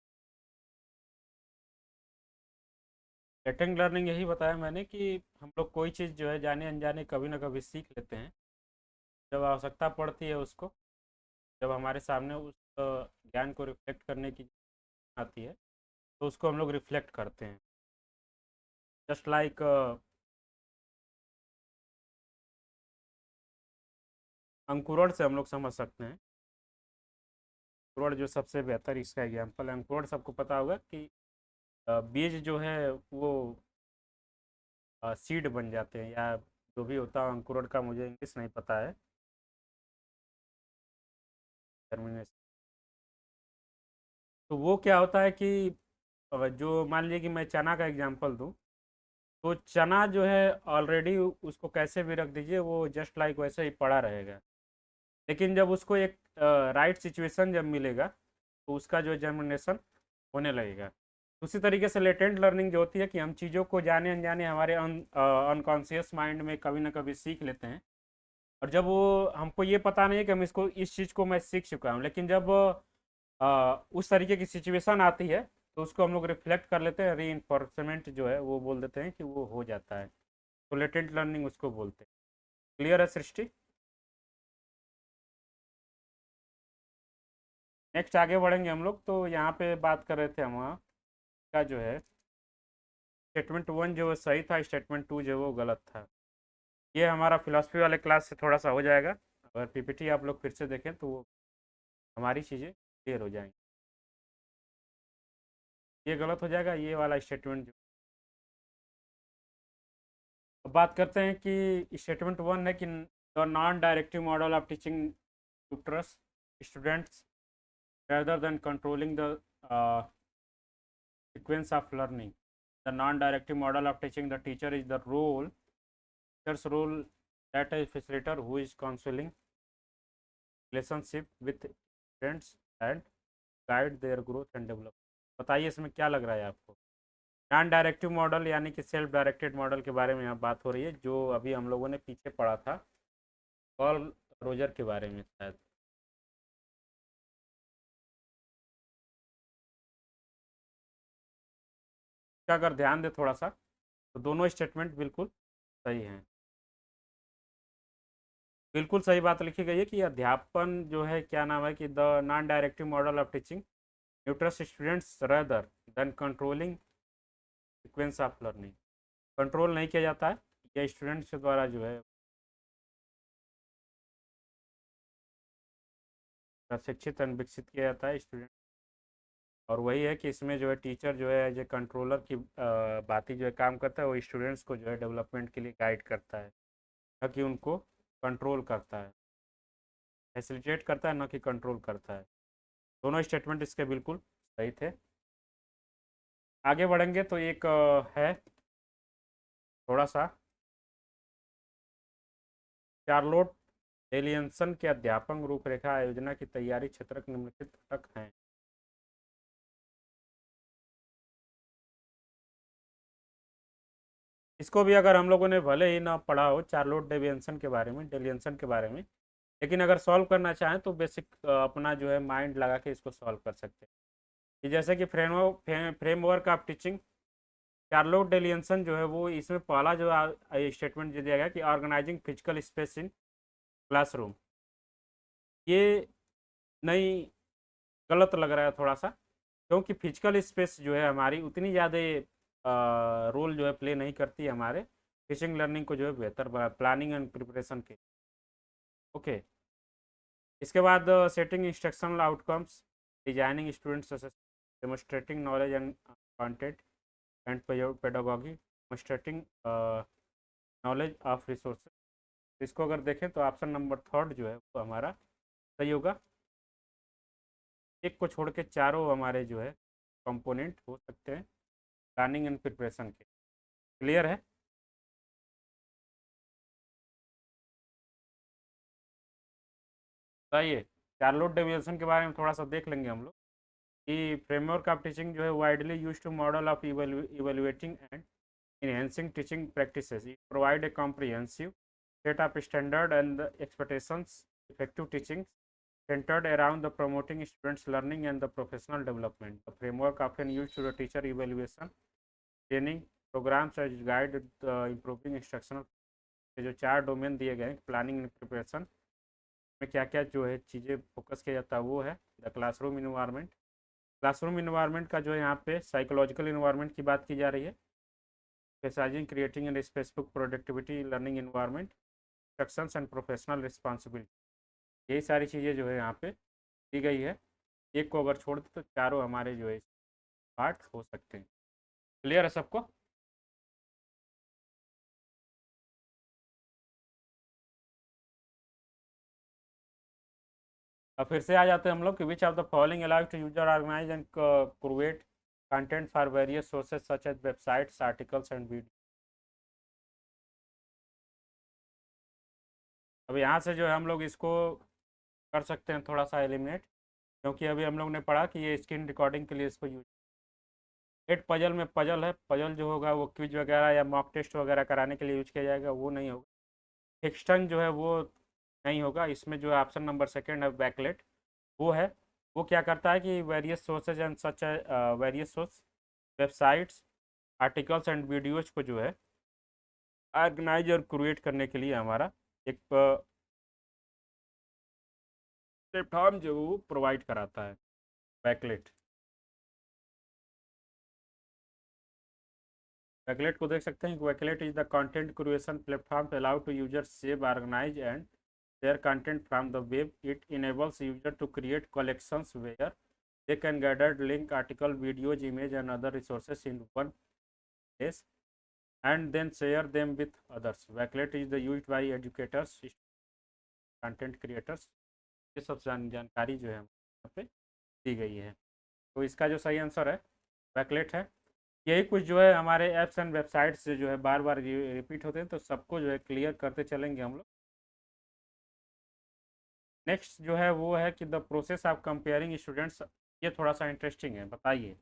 लेटेंट लर्निंग यही बताया मैंने कि हम लोग कोई चीज़ जो है जाने अनजाने कभी ना कभी सीख लेते हैं। जब आवश्यकता पड़ती है उसको, जब हमारे सामने उस ज्ञान को रिफ्लेक्ट करने की आती है, तो उसको हम लोग रिफ्लेक्ट करते हैं। जस्ट लाइक अंकुरण से हम लोग समझ सकते हैं। अंकुरण जो सबसे बेहतर इसका एग्जाम्पल है, अंकुरण सबको पता होगा कि बीज जो है वो सीड बन जाते हैं, या जो भी होता है अंकुरण का मुझे इंग्लिश नहीं पता है, टर्मिनेशन। तो वो क्या होता है कि जो मान लीजिए कि मैं चना का एग्जांपल दूं, तो चना जो है ऑलरेडी उसको कैसे भी रख दीजिए वो जस्ट लाइक वैसे ही पड़ा रहेगा। लेकिन जब उसको एक राइट सिचुएशन जब मिलेगा, तो उसका जो जर्मिनेशन होने लगेगा। उसी तरीके से लेटेंट लर्निंग जो होती है कि हम चीज़ों को जाने अनजाने हमारे अनकॉन्शियस माइंड में कभी ना कभी सीख लेते हैं। और जब वो हमको ये पता नहीं है कि हम इसको इस चीज़ को मैं सीख चुका हूँ, लेकिन जब उस तरीके की सिचुएशन आती है, तो उसको हम लोग रिफ्लेक्ट कर लेते हैं, री जो है वो बोल देते हैं कि वो हो जाता है। तो लेटेंट लर्निंग उसको बोलते हैं। क्लियर है सृष्टि? नेक्स्ट आगे बढ़ेंगे हम लोग। तो यहाँ पे बात कर रहे थे हम वहाँ का जो है स्टेटमेंट वन जो है सही था, स्टेटमेंट टू जो है वो गलत था। ये हमारा फिलोसफी वाले क्लास से थोड़ा सा हो जाएगा। अगर पीपीटी आप लोग फिर से देखें तो वो हमारी चीज़ें क्लियर हो जाएंगी। ये गलत हो जाएगा, ये वाला स्टेटमेंट। अब बात करते हैं कि स्टेटमेंट वन है कि the non directive model of teaching tutors students rather than controlling the sequence of learning. The non-directive model of teaching the teacher is the teacher's role, that is facilitator who is counseling relationship with students and guide their growth and development. बताइए इसमें क्या लग रहा है आपको? Non directive model यानी कि self directed model के बारे में यहाँ बात हो रही है, जो अभी हम लोगों ने पीछे पढ़ा था पॉल रोजर के बारे में शायद। क्या अगर ध्यान दे थोड़ा सा, तो दोनों स्टेटमेंट बिल्कुल सही हैं। बिल्कुल सही बात लिखी गई है कि अध्यापन जो है क्या नाम है कि the non directive model of teaching nurtures students rather than controlling sequence of learning. Control नहीं किया जाता है, यह स्टूडेंट्स के द्वारा जो है प्रशिक्षित एंड विकसित किया जाता है स्टूडेंट। और वही है कि इसमें जो है टीचर जो है एज ए कंट्रोलर की बात ही जो है काम करता है, वो स्टूडेंट्स को जो है डेवलपमेंट के लिए गाइड करता है, न कि उनको कंट्रोल करता है। फैसिलिटेट करता है, न कि कंट्रोल करता है। दोनों स्टेटमेंट इसके बिल्कुल सही थे। आगे बढ़ेंगे तो एक है थोड़ा सा चार्लोट एलियंसन के अध्यापन रूपरेखा योजना की तैयारी क्षेत्र निम्नलिखित घटक हैं। इसको भी अगर हम लोगों ने भले ही ना पढ़ा हो चार्लोट डेवियंसन के बारे में, डेलियंसन के बारे में, लेकिन अगर सॉल्व करना चाहें तो बेसिक अपना जो है माइंड लगा के इसको सॉल्व कर सकते हैं। कि जैसे कि फ्रेमवर्क ऑफ टीचिंग, चार्लोट डेलियंसन जो है वो इसमें पहला जो स्टेटमेंट दिया गया कि organising physical space in classroom, ये नहीं, गलत लग रहा है थोड़ा सा। क्योंकि फिजिकल स्पेस जो है हमारी उतनी ज़्यादा रोल जो है प्ले नहीं करती है हमारे टीचिंग लर्निंग को जो है बेहतर बना प्लानिंग एंड प्रिपरेशन के। ओके। इसके बाद setting instructional outcomes, designing students demonstrating knowledge and content and pedagogy, demonstrating knowledge of resources. इसको अगर देखें तो ऑप्शन नंबर थर्ड जो है वो हमारा सही होगा। एक को छोड़ के चारों हमारे जो है कंपोनेंट हो सकते हैं प्लानिंग एंड प्रिपरेशन के। क्लियर है? सही है। चार्लोट डेविएशन के बारे में थोड़ा सा देख लेंगे हम लोग कि फ्रेमवर्क ऑफ टीचिंग जो है widely use to model of evaluating and enhancing teaching practices. It provide a comprehensive set of standard and expectations effective teaching centered around the promoting students' learning and the professional development. The framework often used to the teacher evaluation, training programs as guide improving instructional। जो 4 domain दिए गए planning and preparation में क्या क्या जो है चीज़ें focus किया जाता है वो है the classroom environment. Classroom environment का जो है यहाँ पे साइकोलॉजिकल इन्वायरमेंट की बात की जा रही है। emphasizing creating a specific productivity learning environment, instructions and professional responsibility। यही सारी चीज़ें जो है यहाँ पे दी गई है। एक को अगर छोड़ दे तो चारों हमारे जो है पार्ट हो सकते हैं। क्लियर है सबको? अब फिर से आ जाते हैं हम लोग कि which of the following allows to user organise and create content for various sources such as websites articles and video. अब यहाँ से जो है हम लोग इसको कर सकते हैं थोड़ा सा एलिमिनेट, क्योंकि अभी हम लोग ने पढ़ा कि ये स्क्रीन रिकॉर्डिंग के लिए इसको यूज। एट पजल में पजल है, पजल जो होगा वो क्विज वगैरह या मॉक टेस्ट वगैरह कराने के लिए यूज किया जाएगा, वो नहीं होगा। फिक्सटन जो है वो नहीं होगा। इसमें जो ऑप्शन नंबर सेकेंड है बैकलेट, वो है। वो क्या करता है कि various sources and such various source websites articles and videos को जो है ऑर्गेनाइज और क्रिएट करने के लिए हमारा एक प्लेटफॉर्म जो वो प्रोवाइड कराता है बैकलेट। बैकलेट को देख सकते हैं। Wakelet is the content creation platform allow to user save organise and share content from the web. It enables user to create collections where they can gather link article videos image and other resources in one place and then share them with others। backlit is the used by educators content creators। ये सब जानकारी जो है यहाँ पे दी गई है। तो इसका जो सही आंसर है बैकलेट है। यही कुछ जो है हमारे ऐप्स एंड वेबसाइट्स से जो है बार बार रिपीट होते हैं, तो सबको जो है क्लियर करते चलेंगे हम लोग। नेक्स्ट जो है वो है कि the process of comparing students. ये थोड़ा सा इंटरेस्टिंग है, बताइए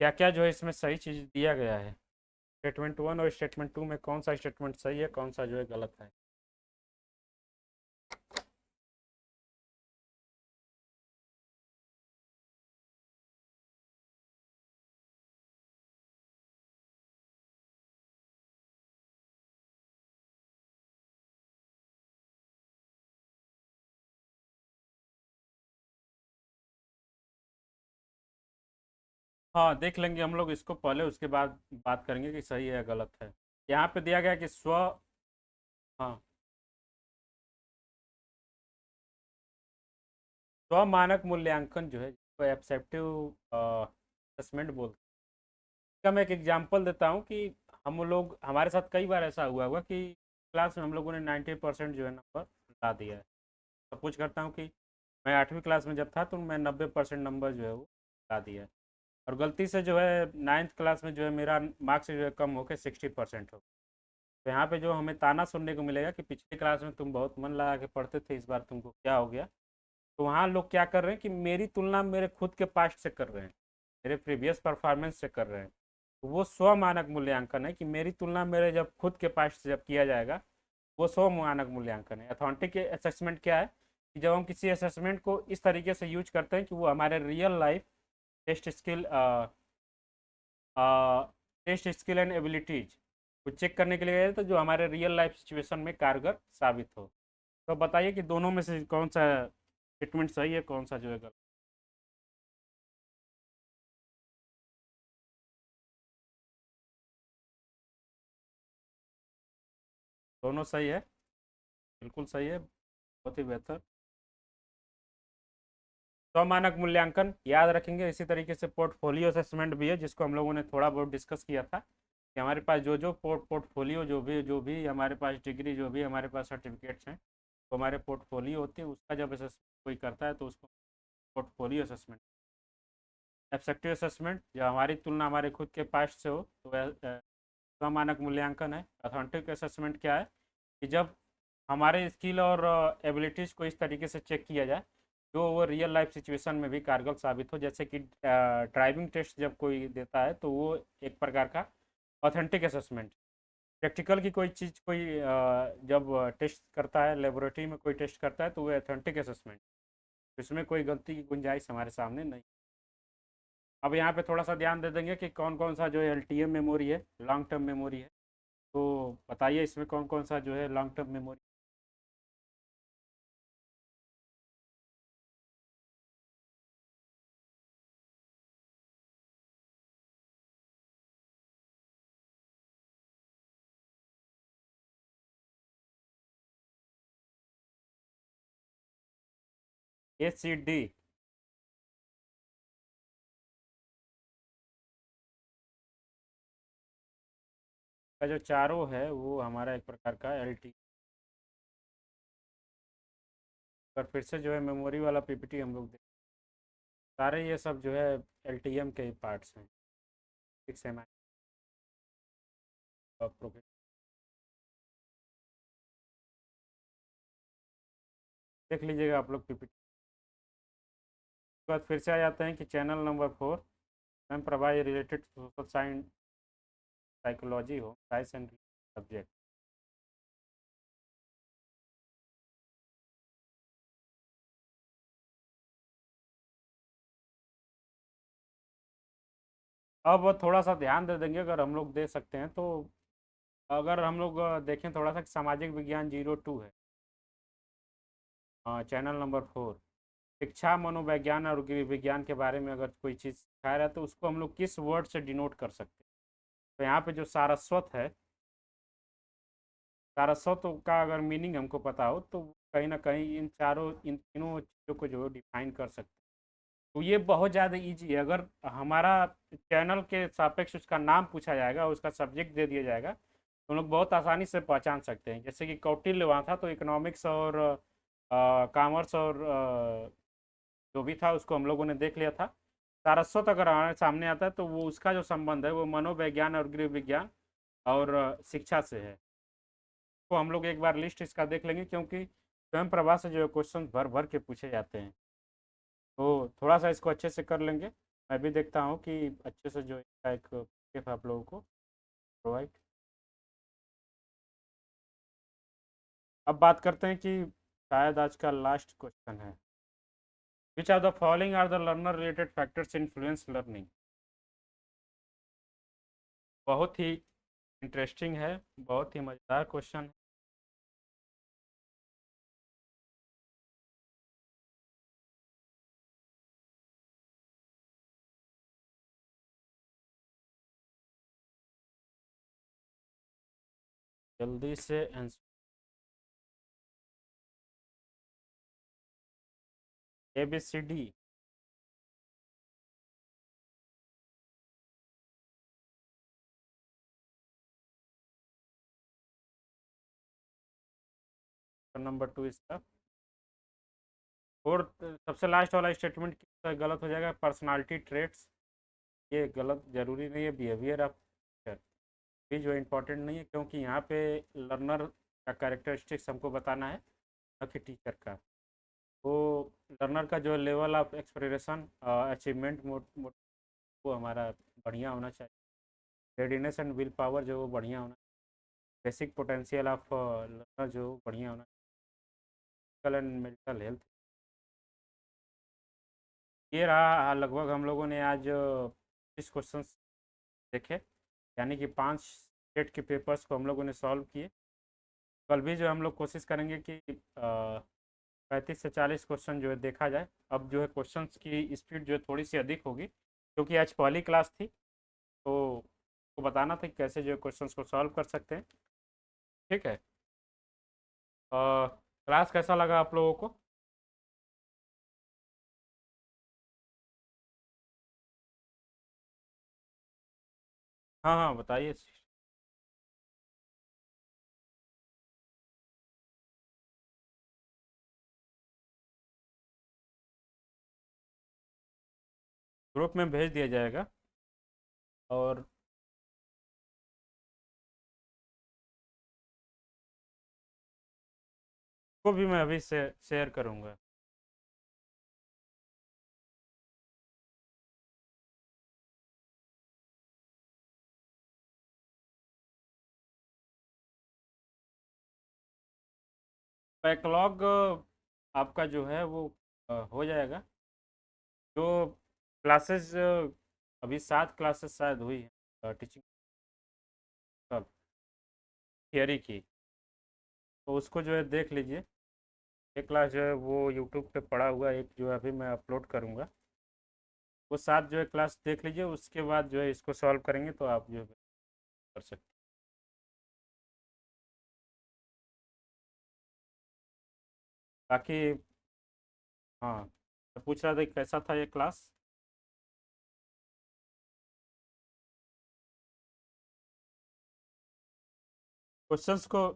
क्या क्या जो है इसमें सही चीज़ दिया गया है। स्टेटमेंट 1 और स्टेटमेंट 2 में कौन सा स्टेटमेंट सही है, कौन सा जो है गलत है। हाँ देख लेंगे हम लोग इसको पहले, उसके बाद बात करेंगे कि सही है या गलत है। यहाँ पे दिया गया कि स्व, हाँ, स्व मानक मूल्यांकन जो है जिसको एब्सेप्टिव असेसमेंट बोलते हैं। इसका मैं एक एग्जांपल देता हूँ कि हम लोग, हमारे साथ कई बार ऐसा हुआ होगा कि क्लास में हम लोगों ने 90% जो है नंबर ला दिया है। सपोज करता हूँ कि मैं 8वीं क्लास में जब था तो मैं 90% नंबर जो है वो ला दिया है, और गलती से जो है 9th क्लास में जो है मेरा मार्क्स जो है कम होकर 60% हो। तो यहाँ पे जो हमें ताना सुनने को मिलेगा कि पिछली क्लास में तुम बहुत मन लगा के पढ़ते थे, इस बार तुमको क्या हो गया। तो वहाँ लोग क्या कर रहे हैं कि मेरी तुलना मेरे खुद के पास्ट से कर रहे हैं, मेरे प्रीवियस परफॉर्मेंस से कर रहे हैं। तो वो स्व मानक मूल्यांकन है कि मेरी तुलना मेरे जब खुद के पास्ट से जब किया जाएगा, वो स्व मानक मूल्यांकन है। अथॉन्टिक असेसमेंट क्या है कि जब हम किसी असेसमेंट को इस तरीके से यूज करते हैं कि वो हमारे real life test skill and abilities को चेक करने के लिए गए, तो जो हमारे रियल लाइफ सिचुएशन में कारगर साबित हो। तो बताइए कि दोनों में से कौन सा स्टेटमेंट सही है, कौन सा जो है गलत। दोनों सही है, बिल्कुल सही है, बहुत ही बेहतर। तो मानक मूल्यांकन याद रखेंगे। इसी तरीके से पोर्टफोलियो असेसमेंट भी है, जिसको हम लोगों ने थोड़ा बहुत डिस्कस किया था कि हमारे पास जो पोर्टफोलियो जो भी हमारे पास डिग्री, जो भी हमारे पास सर्टिफिकेट्स हैं, तो हमारे पोर्टफोलियो होते हैं। उसका जब असेसमेंट कोई करता है तो उसको पोर्टफोलियो असेसमेंट। एब्जेक्टिव असेसमेंट जब हमारी तुलना हमारे खुद के पास्ट से हो तो मानक मूल्यांकन है। अथेंटिक असेसमेंट क्या है कि जब हमारे स्किल और एबिलिटीज़ को इस तरीके से चेक किया जाए जो वो रियल लाइफ सिचुएशन में भी कारगर साबित हो। जैसे कि ड्राइविंग टेस्ट जब कोई देता है तो वो एक प्रकार का ऑथेंटिक असेसमेंट। प्रैक्टिकल की कोई चीज़ कोई जब टेस्ट करता है, लेबोरेटरी में कोई टेस्ट करता है, तो वो एथेंटिक असेसमेंट, इसमें कोई गलती की गुंजाइश हमारे सामने नहीं। अब यहाँ पे थोड़ा सा ध्यान दे देंगे कि कौन कौन सा जो है एलटीएम मेमोरी है, लॉन्ग टर्म मेमोरी है। तो बताइए इसमें कौन कौन सा जो है लॉन्ग टर्म मेमोरी। HCD का जो चारों है वो हमारा एक प्रकार का एल टी। पर फिर से जो है मेमोरी वाला पीपीटी हम लोग सारे ये सब जो है एलटीएम के ही पार्ट्स हैं। 6 एम देख लीजिएगा आप लोग पीपीटी। उसके बाद फिर से आ जाते हैं कि चैनल नंबर 4, मैम प्रवाह रिलेटेड सोशल साइंस, साइकोलॉजी हो, साइंस एंड सब्जेक्ट। अब थोड़ा सा ध्यान दे देंगे अगर हम लोग दे सकते हैं तो। अगर हम लोग देखें थोड़ा सा, सामाजिक विज्ञान 02 है, चैनल नंबर 4, शिक्षा मनोविज्ञान और गृह विज्ञान के बारे में अगर कोई चीज़ सिखाया रहा है तो उसको हम लोग किस वर्ड से डिनोट कर सकते हैं। तो यहाँ पे जो सारस्वत है, सारस्वत का अगर मीनिंग हमको पता हो तो कहीं ना कहीं इन चारों, इन तीनों चीज़ों को जो डिफाइन कर सकते हैं। तो ये बहुत ज़्यादा इजी है। अगर हमारा चैनल के सापेक्ष उसका नाम पूछा जाएगा, उसका सब्जेक्ट दे दिया जाएगा, तो हम लोग बहुत आसानी से पहचान सकते हैं। जैसे कि कौटिल्य वहाँ था तो इकोनॉमिक्स और कॉमर्स और जो भी था उसको हम लोगों ने देख लिया था। सारस्वत अगर हमारे सामने आता है तो वो उसका जो संबंध है वो मनोविज्ञान और गृह विज्ञान और शिक्षा से है। तो हम लोग एक बार लिस्ट इसका देख लेंगे, क्योंकि स्वयं प्रभा से जो क्वेश्चन भर भर के पूछे जाते हैं। तो थोड़ा सा इसको अच्छे से कर लेंगे। मैं भी देखता हूँ कि अच्छे से जो इसका एक PDF आप लोगों को प्रोवाइड। अब बात करते हैं कि शायद आज का लास्ट क्वेश्चन है, which are the following are the learner related factors influence learning. बहुत ही इंटरेस्टिंग है, बहुत ही मज़ेदार क्वेश्चन है। जल्दी से आंसर। ABCD। नंबर 2 इसका। और सबसे लास्ट वाला स्टेटमेंट गलत हो जाएगा, पर्सनालिटी ट्रेट्स। ये गलत जरूरी नहीं है, बिहेवियर ऑफ टीचर भी जो इम्पोर्टेंट नहीं है, क्योंकि यहाँ पे लर्नर का कैरेक्टरिस्टिक्स हमको बताना है, न कि टीचर का। वो लर्नर का जो level of expression, achievement mode, वो हमारा बढ़िया होना चाहिए। रेडीनेस एंड विल पावर जो वो बढ़िया होना, बेसिक पोटेंशियल ऑफ लर्नर जो बढ़िया होना, फिजिकल एंड मेंटल हेल्थ। ये रहा लगभग हम लोगों ने आज 20 क्वेश्चन देखे, यानी कि 5 सेट के पेपर्स को हम लोगों ने सॉल्व किए। कल भी जो हम लोग कोशिश करेंगे कि 35 से 40 क्वेश्चन जो है देखा जाए। अब जो है क्वेश्चंस की स्पीड जो है थोड़ी सी अधिक होगी, क्योंकि आज पहली क्लास थी, तो बताना था कि कैसे जो है क्वेश्चंस को सॉल्व कर सकते हैं। ठीक है। क्लास कैसा लगा आप लोगों को? हाँ हाँ बताइए। ग्रुप में भेज दिया जाएगा। और को भी मैं अभी से शेयर करूँगा। बैकलॉग आपका जो है वो हो जाएगा। जो क्लासेस अभी 7 क्लासेस शायद हुई है टीचिंग थियरी की, तो उसको जो है देख लीजिए। एक क्लास जो है वो यूट्यूब पे पड़ा हुआ है, एक जो है अभी मैं अपलोड करूँगा। वो 7 जो है क्लास देख लीजिए, उसके बाद जो है इसको सॉल्व करेंगे तो आप जो है कर सकते हैं। बाकी हाँ, मैं पूछ रहा था कि कैसा था ये क्लास। क्वेश्चंस को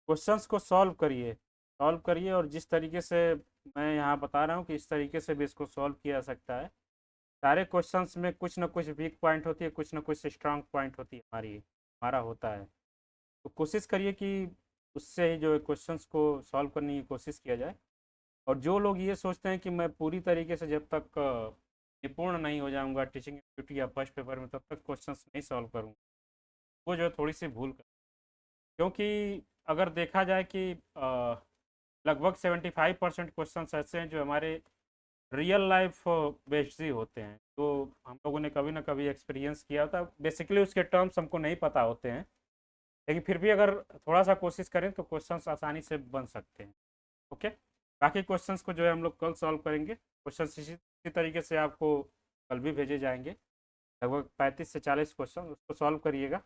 क्वेश्चंस को सॉल्व करिए, और जिस तरीके से मैं यहाँ बता रहा हूँ कि इस तरीके से भी इसको सॉल्व किया जा सकता है। सारे क्वेश्चंस में कुछ ना कुछ वीक पॉइंट होती है, कुछ ना कुछ स्ट्रांग पॉइंट होती है, हमारा होता है। तो कोशिश करिए कि उससे ही जो है क्वेश्चंस को सॉल्व करने की कोशिश किया जाए। और जो लोग ये सोचते हैं कि मैं पूरी तरीके से जब तक निपुण नहीं हो जाऊंगा टीचिंग एप्टीट्यूड या फर्स्ट पेपर में, तब तक क्वेश्चंस नहीं सॉल्व करूंगा, वो जो है थोड़ी सी भूल कर। क्योंकि अगर देखा जाए कि लगभग 75% क्वेश्चन ऐसे हैं जो हमारे रियल लाइफ बेस्ड ही होते हैं, तो हम लोगों ने कभी ना कभी एक्सपीरियंस किया होता है। बेसिकली उसके टर्म्स हमको नहीं पता होते हैं, लेकिन फिर भी अगर थोड़ा सा कोशिश करें तो क्वेश्चंस आसानी से बन सकते हैं। ओके। बाकी क्वेश्चंस को जो है हम लोग कल सॉल्व करेंगे। क्वेश्चंस इसी तरीके से आपको कल भी भेजे जाएंगे, लगभग 35 से 40 क्वेश्चन, उसको सॉल्व करिएगा।